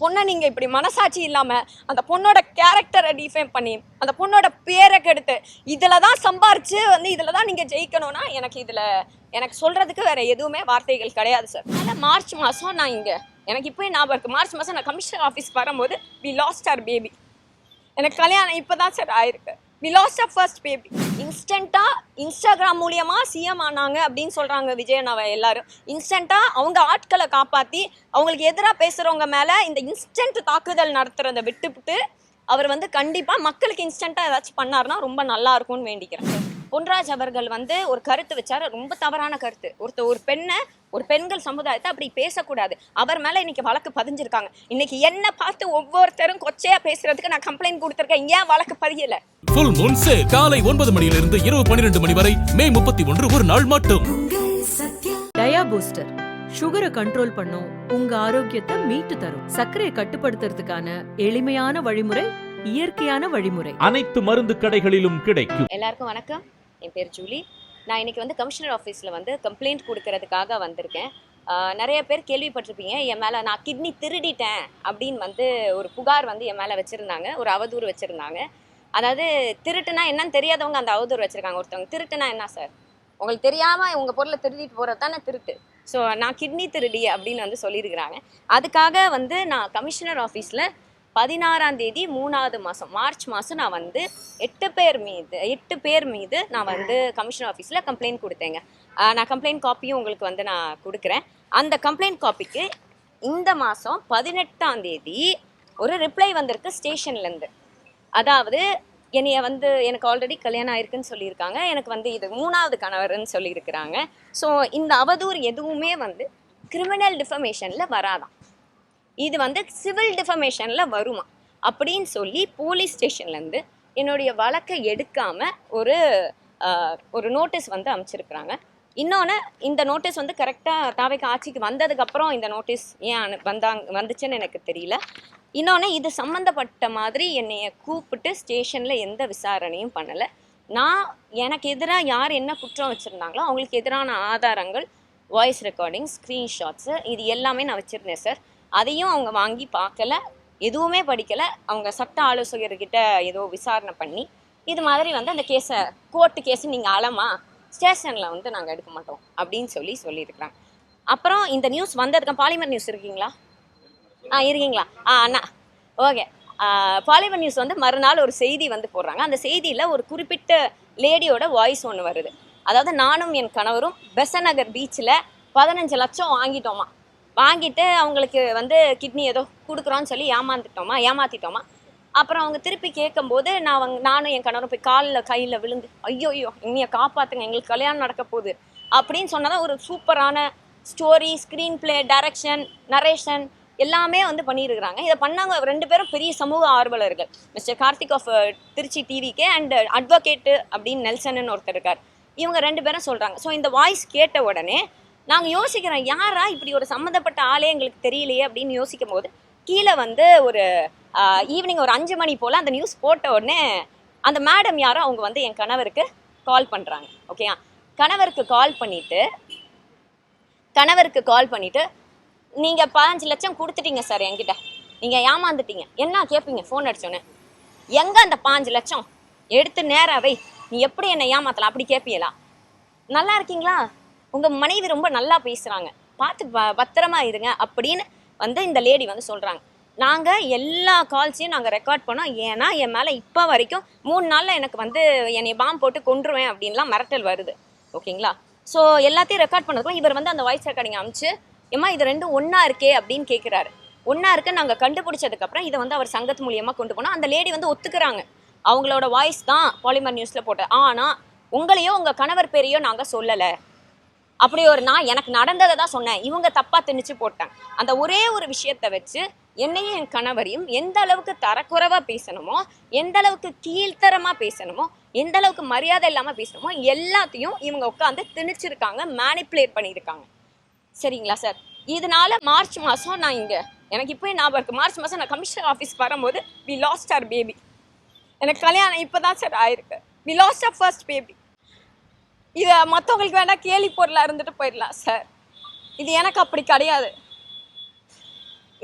பொண்ணை நீங்கள் இப்படி மனசாட்சி இல்லாமல் அந்த பொண்ணோட கேரக்டரை டிஃபைன் பண்ணி அந்த பொண்ணோட பேரை கெடுத்து இதில் தான் சம்பாரிச்சு வந்து இதில் தான் நீங்கள் ஜெயிக்கணும்னா எனக்கு சொல்கிறதுக்கு வேறு எதுவுமே வார்த்தைகள் கிடையாது சார். அதனால் மார்ச் மாதம் நான் இங்கே எனக்கு இப்போ ஞாபகம் இருக்குது, மார்ச் மாதம் நான் கமிஷனர் ஆஃபீஸ்க்கு வரும்போது வி லாஸ்ட் அவர் பேபி. எனக்கு கல்யாணம் இப்போ தான் சார் ஆயிருக்கு. We last our first baby. இன்ஸ்டண்ட்டாக இன்ஸ்டாகிராம் மூலியமாக சிஎம் ஆனாங்க அப்படின்னு சொல்கிறாங்க விஜயனாவை எல்லாரும். இன்ஸ்டண்ட்டாக அவங்க ஆட்களை காப்பாற்றி அவங்களுக்கு எதிராக பேசுகிறவங்க மேலே இந்த இன்ஸ்டன்ட் தாக்குதல் நடத்துகிறத விட்டுவிட்டு அவர் வந்து கண்டிப்பாக மக்களுக்கு இன்ஸ்டண்ட்டாக ஏதாச்சும் பண்ணார்னா ரொம்ப நல்லா இருக்கும்னு வேண்டிக்கிறேன். பொன்ராஜ் அவர்கள் வந்து ஒரு கருத்து வச்சார், ரொம்ப தவறான கருத்து. ஒரு பெண்கள் சமுதாயத்தை அப்படி பேசக்கூடாது. அவர் மேலே இன்னைக்கு வழக்கு பதிஞ்சிருக்காங்க. இன்னைக்கு என்ன பார்த்து ஒவ்வொருத்தரும் கொச்சையா பேசுறதுக்கு நான் கம்ப்ளைண்ட் கொடுத்துருக்கேன். ஏன் வழக்கு பதியல? ஃபுல் மூன் சேல் காலை 9 மணியிலிருந்து இரவு 12 மணி வரை மே 31 ஒரு நாள் மட்டும். டயா பூஸ்டர் சுகரை கண்ட்ரோல் பண்ணும், உங்க ஆரோக்கியத்தை மீட்டு தரும். சர்க்கரையை கட்டுப்படுத்துறதுக்கான எளிமையான வழிமுறை, இயற்கையான வழிமுறை. அனைத்து மருந்து கடைகளிலும் கிடைக்கும். எல்லாருக்கும் வணக்கம். என் பேர் ஜூலி. நான் இன்னைக்கு வந்து கமிஷனர் ஆஃபீஸில் வந்து கம்ப்ளைண்ட் கொடுக்கறதுக்காக வந்திருக்கேன். நிறைய பேர் கேள்விப்பட்டிருப்பீங்க, என் மேலே நான் கிட்னி திருடிட்டேன் அப்படின்னு வந்து ஒரு புகார் வந்து என் மேலே வச்சுருந்தாங்க, ஒரு அவதூறு வச்சுருந்தாங்க. அதாவது திருட்டுனா என்னன்னு தெரியாதவங்க அந்த அவதூறு வச்சுருக்காங்க. ஒருத்தவங்க திருட்டுனா என்ன சார், உங்களுக்கு தெரியாமல் உங்கள் பொருளை திருடிட்டு போகிறது தானே திருட்டு. ஸோ நான் கிட்னி திருடி அப்படின்னு வந்து சொல்லியிருக்கிறாங்க. அதுக்காக வந்து நான் கமிஷனர் ஆஃபீஸில் 16ஆம் தேதி 3வது மாதம் மார்ச் மாதம் நான் வந்து 8 பேர் மீது நான் வந்து கமிஷனர் ஆஃபீஸில் கம்ப்ளைண்ட் கொடுத்தேங்க. நான் கம்ப்ளைண்ட் காப்பியும் உங்களுக்கு வந்து நான் கொடுக்குறேன். அந்த கம்ப்ளைண்ட் காப்பிக்கு இந்த மாதம் 18ஆம் தேதி ஒரு ரிப்ளை வந்திருக்கு ஸ்டேஷன்லேருந்து. அதாவது என்னைய வந்து எனக்கு ஆல்ரெடி கல்யாணம் ஆயிருக்குன்னு சொல்லியிருக்காங்க, எனக்கு வந்து இது 3வது கணவர்னு சொல்லியிருக்கிறாங்க. ஸோ இந்த அவதூறு எதுவுமே வந்து கிரிமினல் டிஃபமேஷனில் வராதான், இது வந்து சிவில் டிஃபமேஷனில் வருமா அப்படின்னு சொல்லி போலீஸ் ஸ்டேஷன்லேருந்து என்னுடைய வழக்கை எடுக்காமல் ஒரு நோட்டீஸ் வந்து அமைச்சிருக்கிறாங்க. இன்னொன்று, இந்த நோட்டீஸ் வந்து கரெக்டாக தாவேக்கா ஆட்சிக்கு வந்ததுக்கப்புறம் இந்த நோட்டீஸ் ஏன் வந்துச்சுன்னு எனக்கு தெரியல. இன்னொன்று, இது சம்மந்தப்பட்ட மாதிரி என்னைய கூப்பிட்டு ஸ்டேஷனில் எந்த விசாரணையும் பண்ணலை. எனக்கு எதிராக யார் என்ன குற்றம் வச்சுருந்தாங்களோ அவங்களுக்கு எதிரான ஆதாரங்கள், வாய்ஸ் ரெக்கார்டிங், ஸ்க்ரீன்ஷாட்ஸு, இது எல்லாமே நான் வச்சுருந்தேன் சார். அதையும் அவங்க வாங்கி பார்க்கல, எதுவுமே படிக்கலை. அவங்க சட்ட ஆலோசகர்கிட்ட ஏதோ விசாரணை பண்ணி இது மாதிரி வந்து அந்த கேஸை கோர்ட்டு கேஸு நீங்கள் அலமா ஸ்டேஷனில் வந்து நாங்கள் எடுக்க மாட்டோம் அப்படின்னு சொல்லியிருக்கிறாங்க. அப்புறம் இந்த நியூஸ் வந்ததுக்கு பாலிமர் நியூஸ் இருக்கீங்களா? இருக்கீங்களா? அண்ணா ஓகே. பாலிமர் நியூஸ் வந்து மறுநாள் ஒரு செய்தி வந்து போடுறாங்க. அந்த செய்தியில் ஒரு குறிப்பிட்ட லேடியோட வாய்ஸ் ஒன்று வருது. அதாவது நானும் என் கணவரும் பெசநகர் பீச்சில் 15 லட்சம் வாங்கிட்டு அவங்களுக்கு வந்து கிட்னி ஏதோ கொடுக்குறோன்னு சொல்லி ஏமாற்றிட்டோமா. அப்புறம் அவங்க திருப்பி கேட்கும்போது நானும் என் கணவரும் போய் கையில் விழுந்து ஐயோ என்னைய காப்பாற்றுங்க, எங்களுக்கு கல்யாணம் நடக்க போகுது அப்படின்னு சொன்னதான் ஒரு சூப்பரான story, screen play, direction, narration எல்லாமே வந்து பண்ணியிருக்கிறாங்க. இதை பண்ணாங்க 2 பேரும் பெரிய சமூக ஆர்வலர்கள், mister Karthik of Trichy TVK and advocate அப்படின்னு நெல்சன்னு ஒருத்தர் இருக்கார். இவங்க 2 பேரும் சொல்கிறாங்க. ஸோ இந்த வாய்ஸ் கேட்ட உடனே நாங்கள் யோசிக்கிறோம், யாரா இப்படி ஒரு சம்மந்தப்பட்ட ஆளே எங்களுக்கு தெரியலையே அப்படின்னு யோசிக்கும் போது கீழே வந்து ஒரு ஈவினிங் ஒரு 5 மணி போல் அந்த நியூஸ் போட்ட உடனே அந்த மேடம் யாரோ அவங்க வந்து என் கணவருக்கு கால் பண்ணுறாங்க. ஓகேயா, கணவருக்கு கால் பண்ணிவிட்டு நீங்கள் 15 லட்சம் கொடுத்துட்டீங்க சார் என்கிட்ட, நீங்கள் ஏமாந்துட்டீங்க என்ன கேட்பீங்க ஃபோன் அடிச்சோன்னே. எங்கே அந்த 15 லட்சம் எடுத்து நேராகவே நீ எப்படி என்னை ஏமாத்தலாம் அப்படி கேட்பீங்களா? நல்லா இருக்கீங்களா, உங்கள் மனைவி ரொம்ப நல்லா பேசுகிறாங்க, பார்த்து பத்திரமா இருங்க அப்படின்னு வந்து இந்த லேடி வந்து சொல்கிறாங்க. நாங்கள் எல்லா கால்ஸையும் நாங்கள் ரெக்கார்ட் பண்ணோம். ஏன்னா என் மேலே இப்போ வரைக்கும் 3 நாளில் எனக்கு வந்து என்னை பாம்பு போட்டு கொன்றுவேன் அப்படின்லாம் மிரட்டல் வருது. ஓகேங்களா? ஸோ எல்லாத்தையும் ரெக்கார்ட் பண்ணதுக்கும் இவர் வந்து அந்த வாய்ஸ் ரெக்கார்டிங் அமைச்சு ஏம்மா இது 2 ஒன்றா இருக்கே அப்படின்னு கேட்குறாரு. ஒன்றா இருக்குன்னு நாங்கள் கண்டுபிடிச்சதுக்கப்புறம் இதை வந்து அவர் சங்கத்து மூலியமாக கொண்டு போனோம். அந்த லேடி வந்து ஒத்துக்கிறாங்க, அவங்களோட வாய்ஸ் தான் பாலிமர் நியூஸில் போட்டேன், ஆனால் உங்களையோ உங்கள் கணவர் பேரையோ நாங்கள் சொல்லலை, அப்படி நான் எனக்கு நடந்ததை தான் சொன்னேன், இவங்க தப்பாக திணிச்சு போட்டாங்க. அந்த ஒரே ஒரு விஷயத்தை வச்சு என்னையும் என் கணவரையும் எந்த அளவுக்கு தரக்குறைவாக பேசணுமோ, எந்த அளவுக்கு கீழ்த்தரமாக பேசணுமோ, எந்த அளவுக்கு மரியாதை இல்லாமல் பேசணுமோ எல்லாத்தையும் இவங்க உட்காந்து திணிச்சிருக்காங்க, மேனிப்புலேட் பண்ணியிருக்காங்க. சரிங்களா சார்? இதனால மார்ச் மாதம் நான் இங்கே எனக்கு இப்போ ஞாபகம் இருக்குது, மார்ச் மாதம் நான் கமிஷனர் ஆஃபீஸ்க்கு வரும்போது வி லாஸ்ட் அவர் பேபி. எனக்கு கல்யாணம் இப்போ தான் சார் ஆயிருக்கு. We last our first baby. இதை மற்றவங்களுக்கு வேணால் கேலி பொருளாக இருந்துட்டு போயிடலாம் சார், இது எனக்கு அப்படி கிடையாது.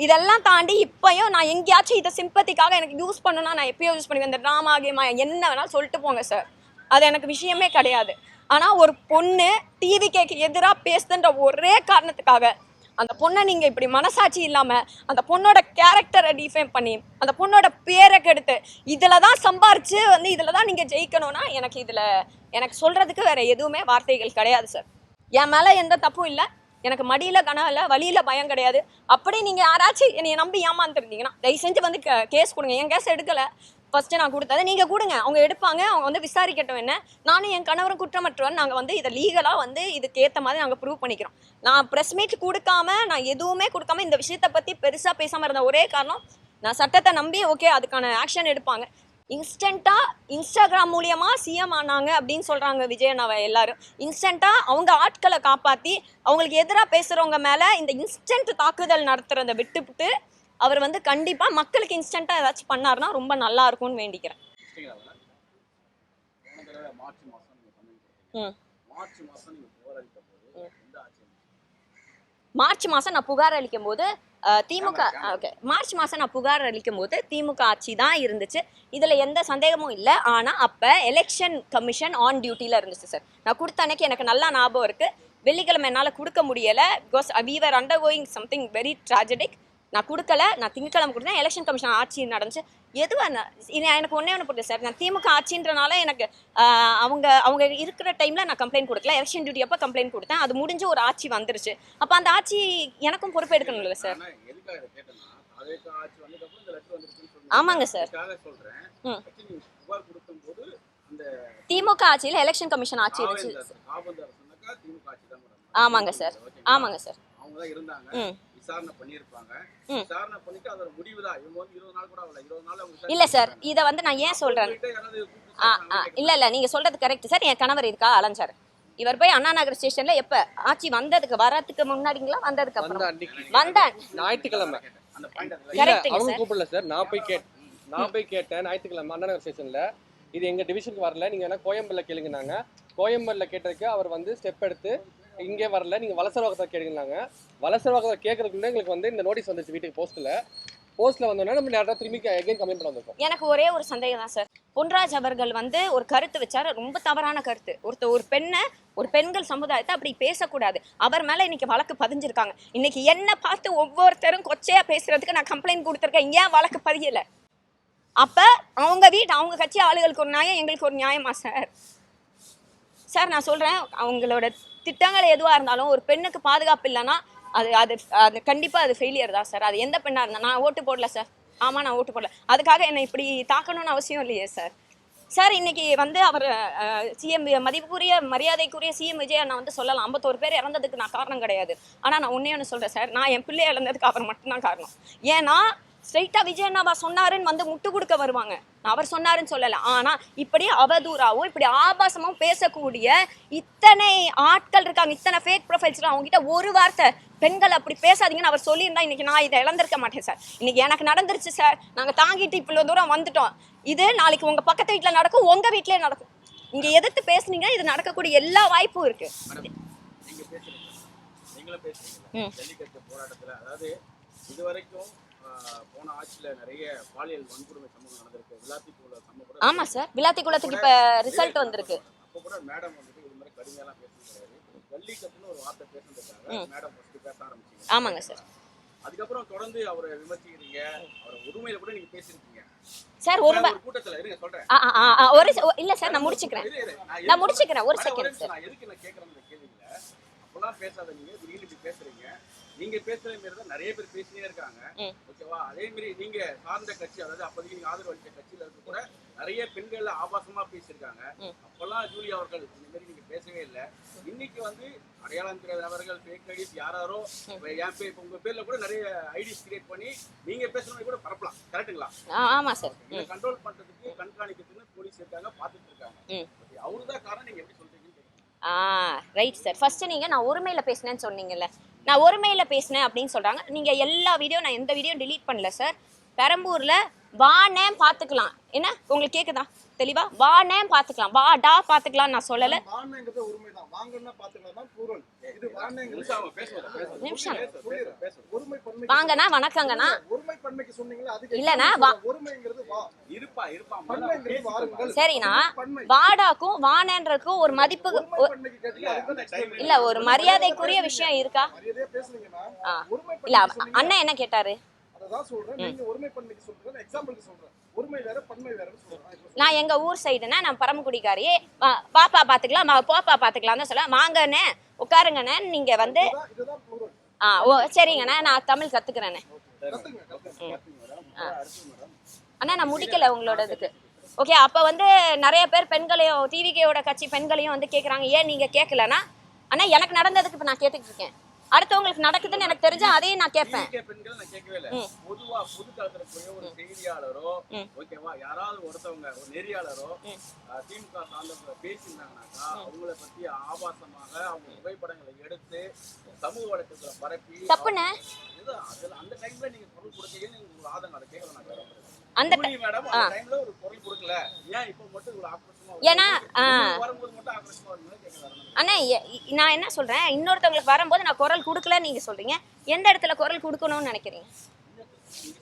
இதெல்லாம் தாண்டி இப்பயும் நான் எங்கேயாச்சும் இதை சிம்பத்திக்காக எனக்கு யூஸ் பண்ணணும்னா நான் எப்பயோ யூஸ் பண்ணுவேன். இந்த ட்ராமா கேமா என்ன வேணாலும் சொல்லிட்டு போங்க சார், அது எனக்கு விஷயமே கிடையாது. ஆனால் ஒரு பொண்ணு டிவிக்கு எதிராக பேசுதுன்ற ஒரே காரணத்துக்காக அந்த பொண்ணை நீங்கள் இப்படி மனசாட்சி இல்லாமல் அந்த பொண்ணோட கேரக்டரை டிஃபைன் பண்ணி அந்த பொண்ணோட பேரை கெடுத்து இதில் தான் சம்பாரிச்சு வந்து இதில் தான் நீங்கள் ஜெயிக்கணும்னா எனக்கு சொல்கிறதுக்கு வேறு எதுவுமே வார்த்தைகள் கிடையாது சார். என் மேலே எந்த தப்பும் இல்லை, எனக்கு மடியில் கனம் இல்லை, வழியில் பயம் கிடையாது. அப்படி நீங்கள் யாராச்சும் என்னை நம்பி ஏமாந்துருந்தீங்கன்னா தயவு செஞ்சு வந்து கேஸ் கொடுங்க. என் கேஸ் எடுக்கலை, ஃபஸ்ட்டு நான் கொடுத்தது நீங்கள் கொடுங்க, அவங்க எடுப்பாங்க, அவங்க வந்து விசாரிக்கட்டும். என்ன நானும் என் கணவரும் குற்றமற்றவன், நாங்கள் வந்து இதை லீகலாக வந்து இதுக்கு ஏற்ற மாதிரி நாங்கள் ப்ரூவ் பண்ணிக்கிறோம். நான் ப்ரெஸ் மீட் கொடுக்காம நான் எதுவுமே கொடுக்காம இந்த விஷயத்தை பற்றி பெருசாக பேசாமல் இருந்த ஒரே காரணம் நான் சட்டத்தை நம்பி ஓகே அதுக்கான ஆக்ஷன் எடுப்பாங்க. இன்ஸ்டண்ட்டாக இன்ஸ்டாகிராம் மூலியமாக சிஎம் ஆனாங்க அப்படின்னு சொல்கிறாங்க விஜயண்ணாவை எல்லாரும். இன்ஸ்டண்ட்டாக அவங்க ஆட்களை காப்பாற்றி அவங்களுக்கு எதிராக பேசுகிறவங்க மேலே இந்த இன்ஸ்டன்ட் தாக்குதல் நடத்துகிறத விட்டுவிட்டு அவர் வந்து கண்டிப்பாக மக்களுக்கு இன்ஸ்டண்ட்டாக ஏதாச்சும் பண்ணாருன்னா ரொம்ப நல்லா இருக்கும்னு வேண்டிக்கிறேன். மார்ச் மாதம் நான் புகார் அளிக்கும் போது திமுக மார்ச் மாதம் நான் புகார் அளிக்கும் போது திமுக ஆட்சி தான் இருந்துச்சு, இதில் எந்த சந்தேகமும் இல்லை. ஆனால் அப்போ எலெக்ஷன் கமிஷன் ஆன் டியூட்டியில் இருந்துச்சு சார். நான் கொடுத்த அன்னைக்கு எனக்கு நல்லா ஞாபகம் இருக்குது. வெள்ளிக்கிழமை என்னால் கொடுக்க முடியலை, because we were undergoing something very tragic. நான் கொடுக்கல, நான் திங்கக்கிழமை கொடுத்தேன். எலெக்ஷன் கமிஷன் ஆட்சி நடந்துச்சு. எதுவாக எனக்கு ஒன்றே புரியல சார், நான் திமுக ஆட்சின்றனால எனக்கு அவங்க இருக்கிற டைமில் நான் கம்ப்ளைண்ட் கொடுக்கல. எலெக்ஷன் டியூட்டி அப்போ கம்ப்ளைண்ட் கொடுத்தேன், அது முடிஞ்சு ஒரு ஆட்சி வந்துருச்சு. அப்போ அந்த ஆட்சி எனக்கும் பொறுப்பு எடுக்கணும்ல சார். ஆமாங்க சார். திமுக ஆட்சியில் எலெக்ஷன் கமிஷன் ஆட்சி இருந்துச்சு. ஆமாங்க சார், ஆமாங்க சார். இல்ல சார், இத வந்து நான் ஏன் சொல்றேன், இல்ல நீங்க சொல்றது கரெக்ட் சார். என் கணவர் இருக்கா அலைஞ்சாரு. இவர் போய் அண்ணா நகர் ஸ்டேஷன்ல எப்ப ஆட்சி வரதுக்கு முன்னாடிங்களா வந்ததுக்கு அப்புறம் வந்தேன் ஞாயிற்றுக்கிழமை. அவங்க கூப்பிடல சார், நான் போய் கேட்டேன் ஞாயிற்றுக்கிழமை அண்ணா நகர் ஸ்டேஷன்ல. இது எங்க டிவிஷனுக்கு வரல, நீங்க வேணா கோயம்பேடுல கேளுங்கனாங்க. கோயம்பேடுல கேட்டதுக்கு அவர் வந்து ஸ்டெப் எடுத்து இங்கே வரல, நீங்கள் வலசரவாக்கத்தை கேளுங்கனாங்க. வலசரவாக்கத்தை கேட்கறதுக்குள்ள எங்களுக்கு வந்து இந்த நோட்டீஸ் வந்துச்சு வீட்டுக்கு போஸ்ட்ல வந்தோன்னா நம்ம யாராவது திரும்பி எகைன் கமெண்ட் பண்ண வந்திருக்கோம். எனக்கு ஒரே ஒரு சந்தேகம் தான் சார். பொன்ராஜ் அவர்கள் வந்து ஒரு கருத்து வச்சாரு, ரொம்ப தவறான கருத்து. ஒரு பெண்கள் சமுதாயத்தை அப்படி பேசக்கூடாது. அவர் மேல இன்னைக்கு வழக்கு பதிஞ்சிருக்காங்க. இன்னைக்கு என்ன பார்த்து ஒவ்வொருத்தரும் கொச்சையா பேசுறதுக்கு நான் கம்ப்ளைண்ட் கொடுத்துருக்கேன். ஏன் வழக்கு பதியல? அப்ப அவங்க கட்சி ஆளுகளுக்கு ஒரு நியாயம், எங்களுக்கு ஒரு நியாயமா சார்? சார் நான் சொல்றேன், அவங்களோட திட்டங்கள் எதுவாக இருந்தாலும் ஒரு பெண்ணுக்கு பாதுகாப்பு இல்லைன்னா அது கண்டிப்பாக அது ஃபெயிலியர் தான் சார். அது எந்த பெண்ணாக இருந்தால் நான் ஓட்டு போடல சார். ஆமாம், நான் ஓட்டு போடல. அதுக்காக என்னை இப்படி தாக்கணும்னு அவசியம் இல்லையே சார். சார் இன்னைக்கு வந்து அவர் சிஎம் மரியாதைக்குரிய சிஎம் விஜய் நான் வந்து சொல்லலாம் 51 பேர் இறந்ததுக்கு நான் காரணம் கிடையாது. ஆனால் நான் ஒன்று சொல்கிறேன் சார், நான் என் பிள்ளைய இழந்ததுக்கு அவர் மட்டும்தான் காரணம். ஏன்னா ஸ்ட்ரைட்டாக விஜய் அண்ணாவா சொன்னாருன்னு வந்து முட்டு கொடுக்க வருவாங்க. நான் அவர் சொன்னாருன்னு சொல்லலை. ஆனால் இப்படி அவதூறாவும் இப்படி ஆபாசமும் பேசக்கூடிய இத்தனை ஆட்கள் இருக்காங்க, இத்தனை ஃபேக் ப்ரொஃபைல்ஸ். அவங்ககிட்ட ஒரு வார்த்தை பெண்கள் அப்படி பேசாதீங்கன்னு அவர் சொல்லியிருந்தா இன்னைக்கு நான் இதை இழந்திருக்க மாட்டேன் சார். இன்னைக்கு எனக்கு நடந்துருச்சு சார். நாங்கள் தாங்கிட்டு இவ்வளோ தூரம் வந்துட்டோம். இது நாளைக்கு உங்கள் பக்கத்து வீட்டில் நடக்கும், உங்கள் வீட்டிலே நடக்கும். இங்கே எதிர்த்து பேசுனீங்கன்னா இது நடக்கக்கூடிய எல்லா வாய்ப்பும் இருக்கு. போன ஆட்சியில நிறைய பாலியல் வன்கொடுமை சம்பவம் நடந்திருக்கு. விளாத்திக்குள சம்பவம். ஆமா சார், விளாத்திக்குளத்துக்கு இப்ப ரிசல்ட் வந்திருக்கு. அப்போ கூட மேடம் வந்து இது மாதிரி கடுமையாலாம் பேசுறது கிடையாது. ஜல்லிக்கட்டுன்னு ஒரு வார்த்தை பேசுறதுக்காக மேடம் ஃபர்ஸ்ட் பேச ஆரம்பிச்சீங்க. ஆமாங்க சார். அதுக்கப்புறம் தொடர்ந்து அவரை விமர்சிக்கிறீங்க, அவரை உரிமையில கூட நீங்க பேசிருக்கீங்க சார். ஒரு கூட்டத்துல இருங்க சொல்றேன். இல்ல சார், நான் முடிச்சுக்கிறேன் ஒரு செகண்ட் சார். நான் எதுக்கு நான் கேக்குறேன் இந்த கேள்வியில, அப்பெல்லாம் பேசாத நீங்க திடீர்னு இப்படி பேசுறீங்க. நீங்க பேசுற மாதிரி தான் நிறைய பேர் பேசினே இருக்காங்க. ஓகேவா? அதே மாதிரி நீங்க சார்ந்த கட்சி, அதாவது அப்போதைக்கு நீங்க ஆதரவு அளித்த கட்சியில இருக்க கூட நிறைய பெண்கள் ஆபாசமா பேசியிருக்காங்க. அப்பெல்லாம் ஜூலி அவர்கள் இந்த மாதிரி நீங்க பேசவே இல்லை. இன்னைக்கு வந்து அடையாளம் தெரியாத நபர்கள், ஃபேக் ஐடிஸ் யாரோ என் பேர், உங்க பேர்ல கூட நிறைய ஐடிஸ் கிரியேட் பண்ணி நீங்க பேசுற கூட பரப்பலாம். கரெக்டுங்களா? ஆமா சார். இதை கண்ட்ரோல் பண்றதுக்கு கண்காணிக்கிறதுக்கு போலீஸ் இருக்காங்க, பாத்துட்டு இருக்காங்க. அவருதான் காரணம். நீங்க எப்படி சொல்றீங்க? Right sir. ஃபர்ஸ்ட் நீங்க நான் ஒருமையில பேசினேன்னு சொன்னீங்கல்ல, நான் ஒருமையில பேசினேன் அப்படின்னு சொல்றாங்க. நீங்க எல்லா வீடியோ, நான் எந்த வீடியோ டிலீட் பண்ணல சார். பெரம்பூர்ல வானே பார்த்துக்கலாம். என்ன உங்களுக்கு கேக்குதா தெளிவா? வானே பார்த்துக்கலாம், வாடா பார்த்துக்கலாம் நான் சொல்லல. வானேங்கிறது உரிமைதான், வாங்கன்னா பார்த்துக்கலாம் தான் plural. இது வானேங்கிறது நிமிஷம். ஒருமை பன்மை. வாங்கண்ணா வணக்கங்கண்ணா. ஒருமை பன்மைக்கு சொன்னீங்களா? அதுக்கு இல்லனா ஒருமைங்கிறது வா, இருப்பா பன்மைங்கிறது வாருங்கள். சரிண்ணா, வாடாக்கும் வானேன்றதுக்கும் ஒரு மதிப்பு பன்மைக்கு கேட்டீங்க, அதுக்கு தான் இல்ல ஒரு மரியாதைக்குரிய விஷயம் இருக்கா? மரியாதையா பேசுறீங்கன்னா ஒருமை இல்ல பன்மை அண்ணன் என்ன கேட்டாரு? அதான் சொல்றேன். நீங்க ஒருமை பன்மைக்கு சொல்றீங்க, எக்ஸாம்பிளுக்கு சொல்றேன். ஒருமை வேற பன்மை வேறன்னு சொல்றேன். நான் எங்க ஊர் சைடுனா நான் பரமக்குடிக்காரி, பாப்பா பாத்துக்கலாம் போப்பா பாத்துக்கலாம் தான் சொல்ல. வாங்கண்ணே உட்காருங்கண்ணே, நீங்க வந்து இதுதான் plural. ஓ சரிங்கண்ணே, நான் தமிழ் கத்துக்கிறேண்ணே. அண்ணா நான் முடிக்கல உங்களோட இதுக்கு. ஓகே, அப்ப வந்து நிறைய பேர் பெண்களையும் டிவிகேயோட கட்சி பெண்களையும் வந்து கேக்குறாங்க, ஏன் நீங்க கேட்கலன்னா? அண்ணா எனக்கு நடந்ததுக்கு இப்ப நான் கேட்டுட்டு இருக்கேன், அடுத்தவங்களுக்கு நடக்குதுன்னு எனக்கு தெரிஞ்சா அதையும் நான் கேட்பேன். பெண்கள் நான் கேட்கவே இல்லை. பொதுவா பொது தளத்துல போய் ஒரு செய்தியாளரோ ஓகேவா யாராவது ஒருத்தவங்க ஒரு நெறியாளரோ திமுக சார்ந்த பேசியிருந்தாங்கன்னாக்கா அவங்கள பத்தி ஆபாசமாக அவங்க புகைப்படங்களை எடுத்து சமூக வலைத்தளத்துல பரப்பி தப்புண்ணே. அந்த டைம்ல நீங்க பொருள் கொடுத்தீங்க, உங்களுக்கு ஆதங்கம் அதை கேட்கல. அந்த மேடம் அந்த டைம்ல ஒரு பொருள் கொடுக்கல, ஏன் இப்போ மட்டும் இவ்வளவு ஆக்ரோஷமா ஏன்னா வரும்போது மட்டும் ஆக்ரோஷமா வரும்போது கேட்கல. அண்ணா நான் என்ன சொல்றேன், இன்னொருத்தவங்களுக்கு வரும்போது நான் குரல் கொடுக்கல நீங்க சொல்றீங்க, எந்த இடத்துல குரல் கொடுக்கணும்னு நினைக்கிறீங்க?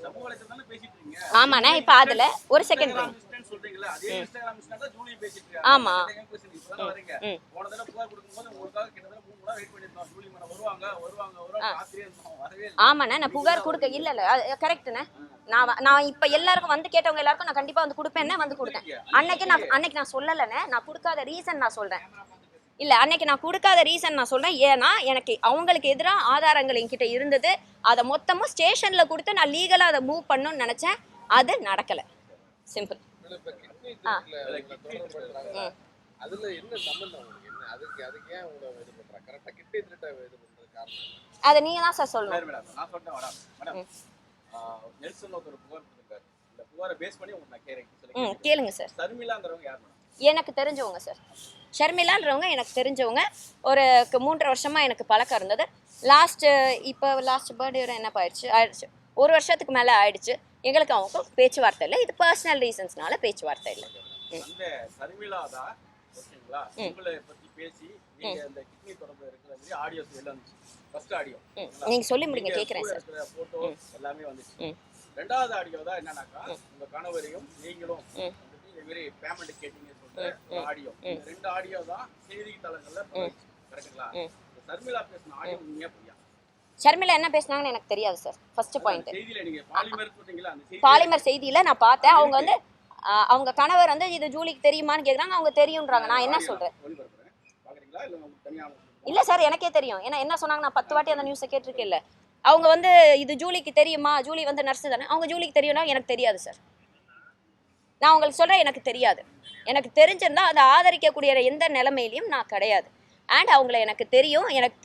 சமூக வலைத்தளத்துல தானே பேசிட்டு இருக்கீங்க. ஆமாண்ணா, இப்ப அதுல ஒரு செகண்ட் சொல்றீங்களா, அதே இன்ஸ்டாகிராம் தான் ஜூலி பேசிட்டு இருக்காங்க. ஆமா. வரீங்க போன தடவை புகார் கொடுக்கும்போது உங்களுக்காக கிட்டத்தட்ட 3 முறை வெயிட் பண்ணிருந்தோம். ஜூலி மேடம் வருவாங்க காத்திரே இருந்தோம், வரவே இல்லை. ஆமாண்ணா, நான் புகார் கொடுக்க இல்ல கரெக்ட்ண்ணே. நான் இப்ப எல்லாருக்கும் வந்து கேட்டவங்க எல்லாருக்கும் நான் கண்டிப்பா வந்து கொடுப்பேன்னு வந்து கொடுத்தேன். அன்னைக்கு நான் சொல்லலண்ணே, நான் கொடுக்காத ரீசன் நான் சொல்றேன். இல்ல அன்னைக்கு நான் கொடுக்காத ரீசன் நான் சொல்றேன், ஏன்னா எனக்கு அவங்களுக்கு எதிராக ஆதாரங்கள் என்கிட்ட இருந்தது. அதை மொத்தமும் ஸ்டேஷன்ல கொடுத்து நான் லீகலா அதை மூவ் பண்ணணும்னு நினைச்சேன், அது நடக்கல. சிம்பிள். அதுல என்ன சம்பந்தம் உங்களுக்கு? என்ன அதுக்கு ஏன் உங்களை இது பண்றாங்க? கரெக்ட்டா கிட்னி திருட்ட இது பண்றது காரணம் அதை நீங்க தான் சார் சொல்லணும். மேடம் நான் சொல்றேன் மேடம். நெல்சன் ஒரு புகார் கொடுத்திருக்காரு. இந்த புகாரை பேஸ் பண்ணி உங்களுக்கு நான் கேக்குறேன். கேளுங்க சார். சர்மிளாங்கறவங்க யார் மேடம்? எனக்கு தெரிஞ்சவங்க சார். ஷர்மிளான்றவங்க எனக்கு தெரிஞ்சவங்க. ஒரு 3 வருஷமா எனக்கு பழக்கம் இருந்தது. லாஸ்ட் பர்த்டே என்ன ஆயிடுச்சு, 1 வருஷத்துக்கு மேல ஆயிடுச்சு. எங்களுக்கு அவங்க பேச்சுவார்த்தை இல்லை, இது பர்சனல் ரீசன்ஸ்னால பேச்சுவார்த்தை இல்லை. அந்த சர்மிளா தான் ஓகேங்களா உங்களை பத்தி பேசி நீங்க அந்த கிட்னி தொடர்பு இருக்கிற மாதிரி ஆடியோஸ் வெளில வந்துச்சு. ஃபர்ஸ்ட் ஆடியோ நீங்க சொல்லி முடிங்க, கேக்குறேன் சார். போட்டோ எல்லாமே வந்துச்சு. ரெண்டாவது ஆடியோ தான் என்னன்னாக்கா உங்க கணவரையும் நீங்களும் இந்த மாதிரி பேமெண்ட் கேட்டீங்கன்னு சொல்ற ஆடியோ. இந்த 2 ஆடியோ தான் செய்தித்தாளங்கள்ல கரெக்ட்டுங்களா? சர்மிளா பேசின ஆடியோ உண்மையா பொய்யா? ஷர்மிளா என்ன பேசுனாங்கன்னு எனக்கு தெரியாது சார். ஃபர்ஸ்ட் பாயிண்ட், செய்தியில நீங்க பாலிமர் சொல்றீங்களா, அந்த செய்தி பாலிமர் செய்தியில நான் பார்த்தேன். அவங்க வந்து அவங்க கணவர் வந்து இது ஜூலிக்கு தெரியுமான்னு கேக்குறாங்க, அவங்க தெரியும்ன்றாங்க. நான் என்ன சொல்றேன்? பாக்குறீங்களா இல்ல உங்களுக்கு தனியா? இல்ல சார், எனக்கே தெரியும். ஏன்னா என்ன சொன்னாங்க, நான் 10 வாட்டி அந்த நியூஸை கேட்டிருக்கேன். இல்ல அவங்க வந்து இது ஜூலிக்கு தெரியுமா, ஜூலி வந்து நர்ஸ் தானே, அவங்க ஜூலிக்கு தெரியும்னா எனக்கு தெரியாது சார். நான் உங்களுக்கு சொல்றேன், எனக்கு தெரியாது. எனக்கு தெரிஞ்சிருந்தா அதை ஆதரிக்கக்கூடிய எந்த நிலைமையிலையும் நான் கிடையாது. அண்ட் அவங்கள எனக்கு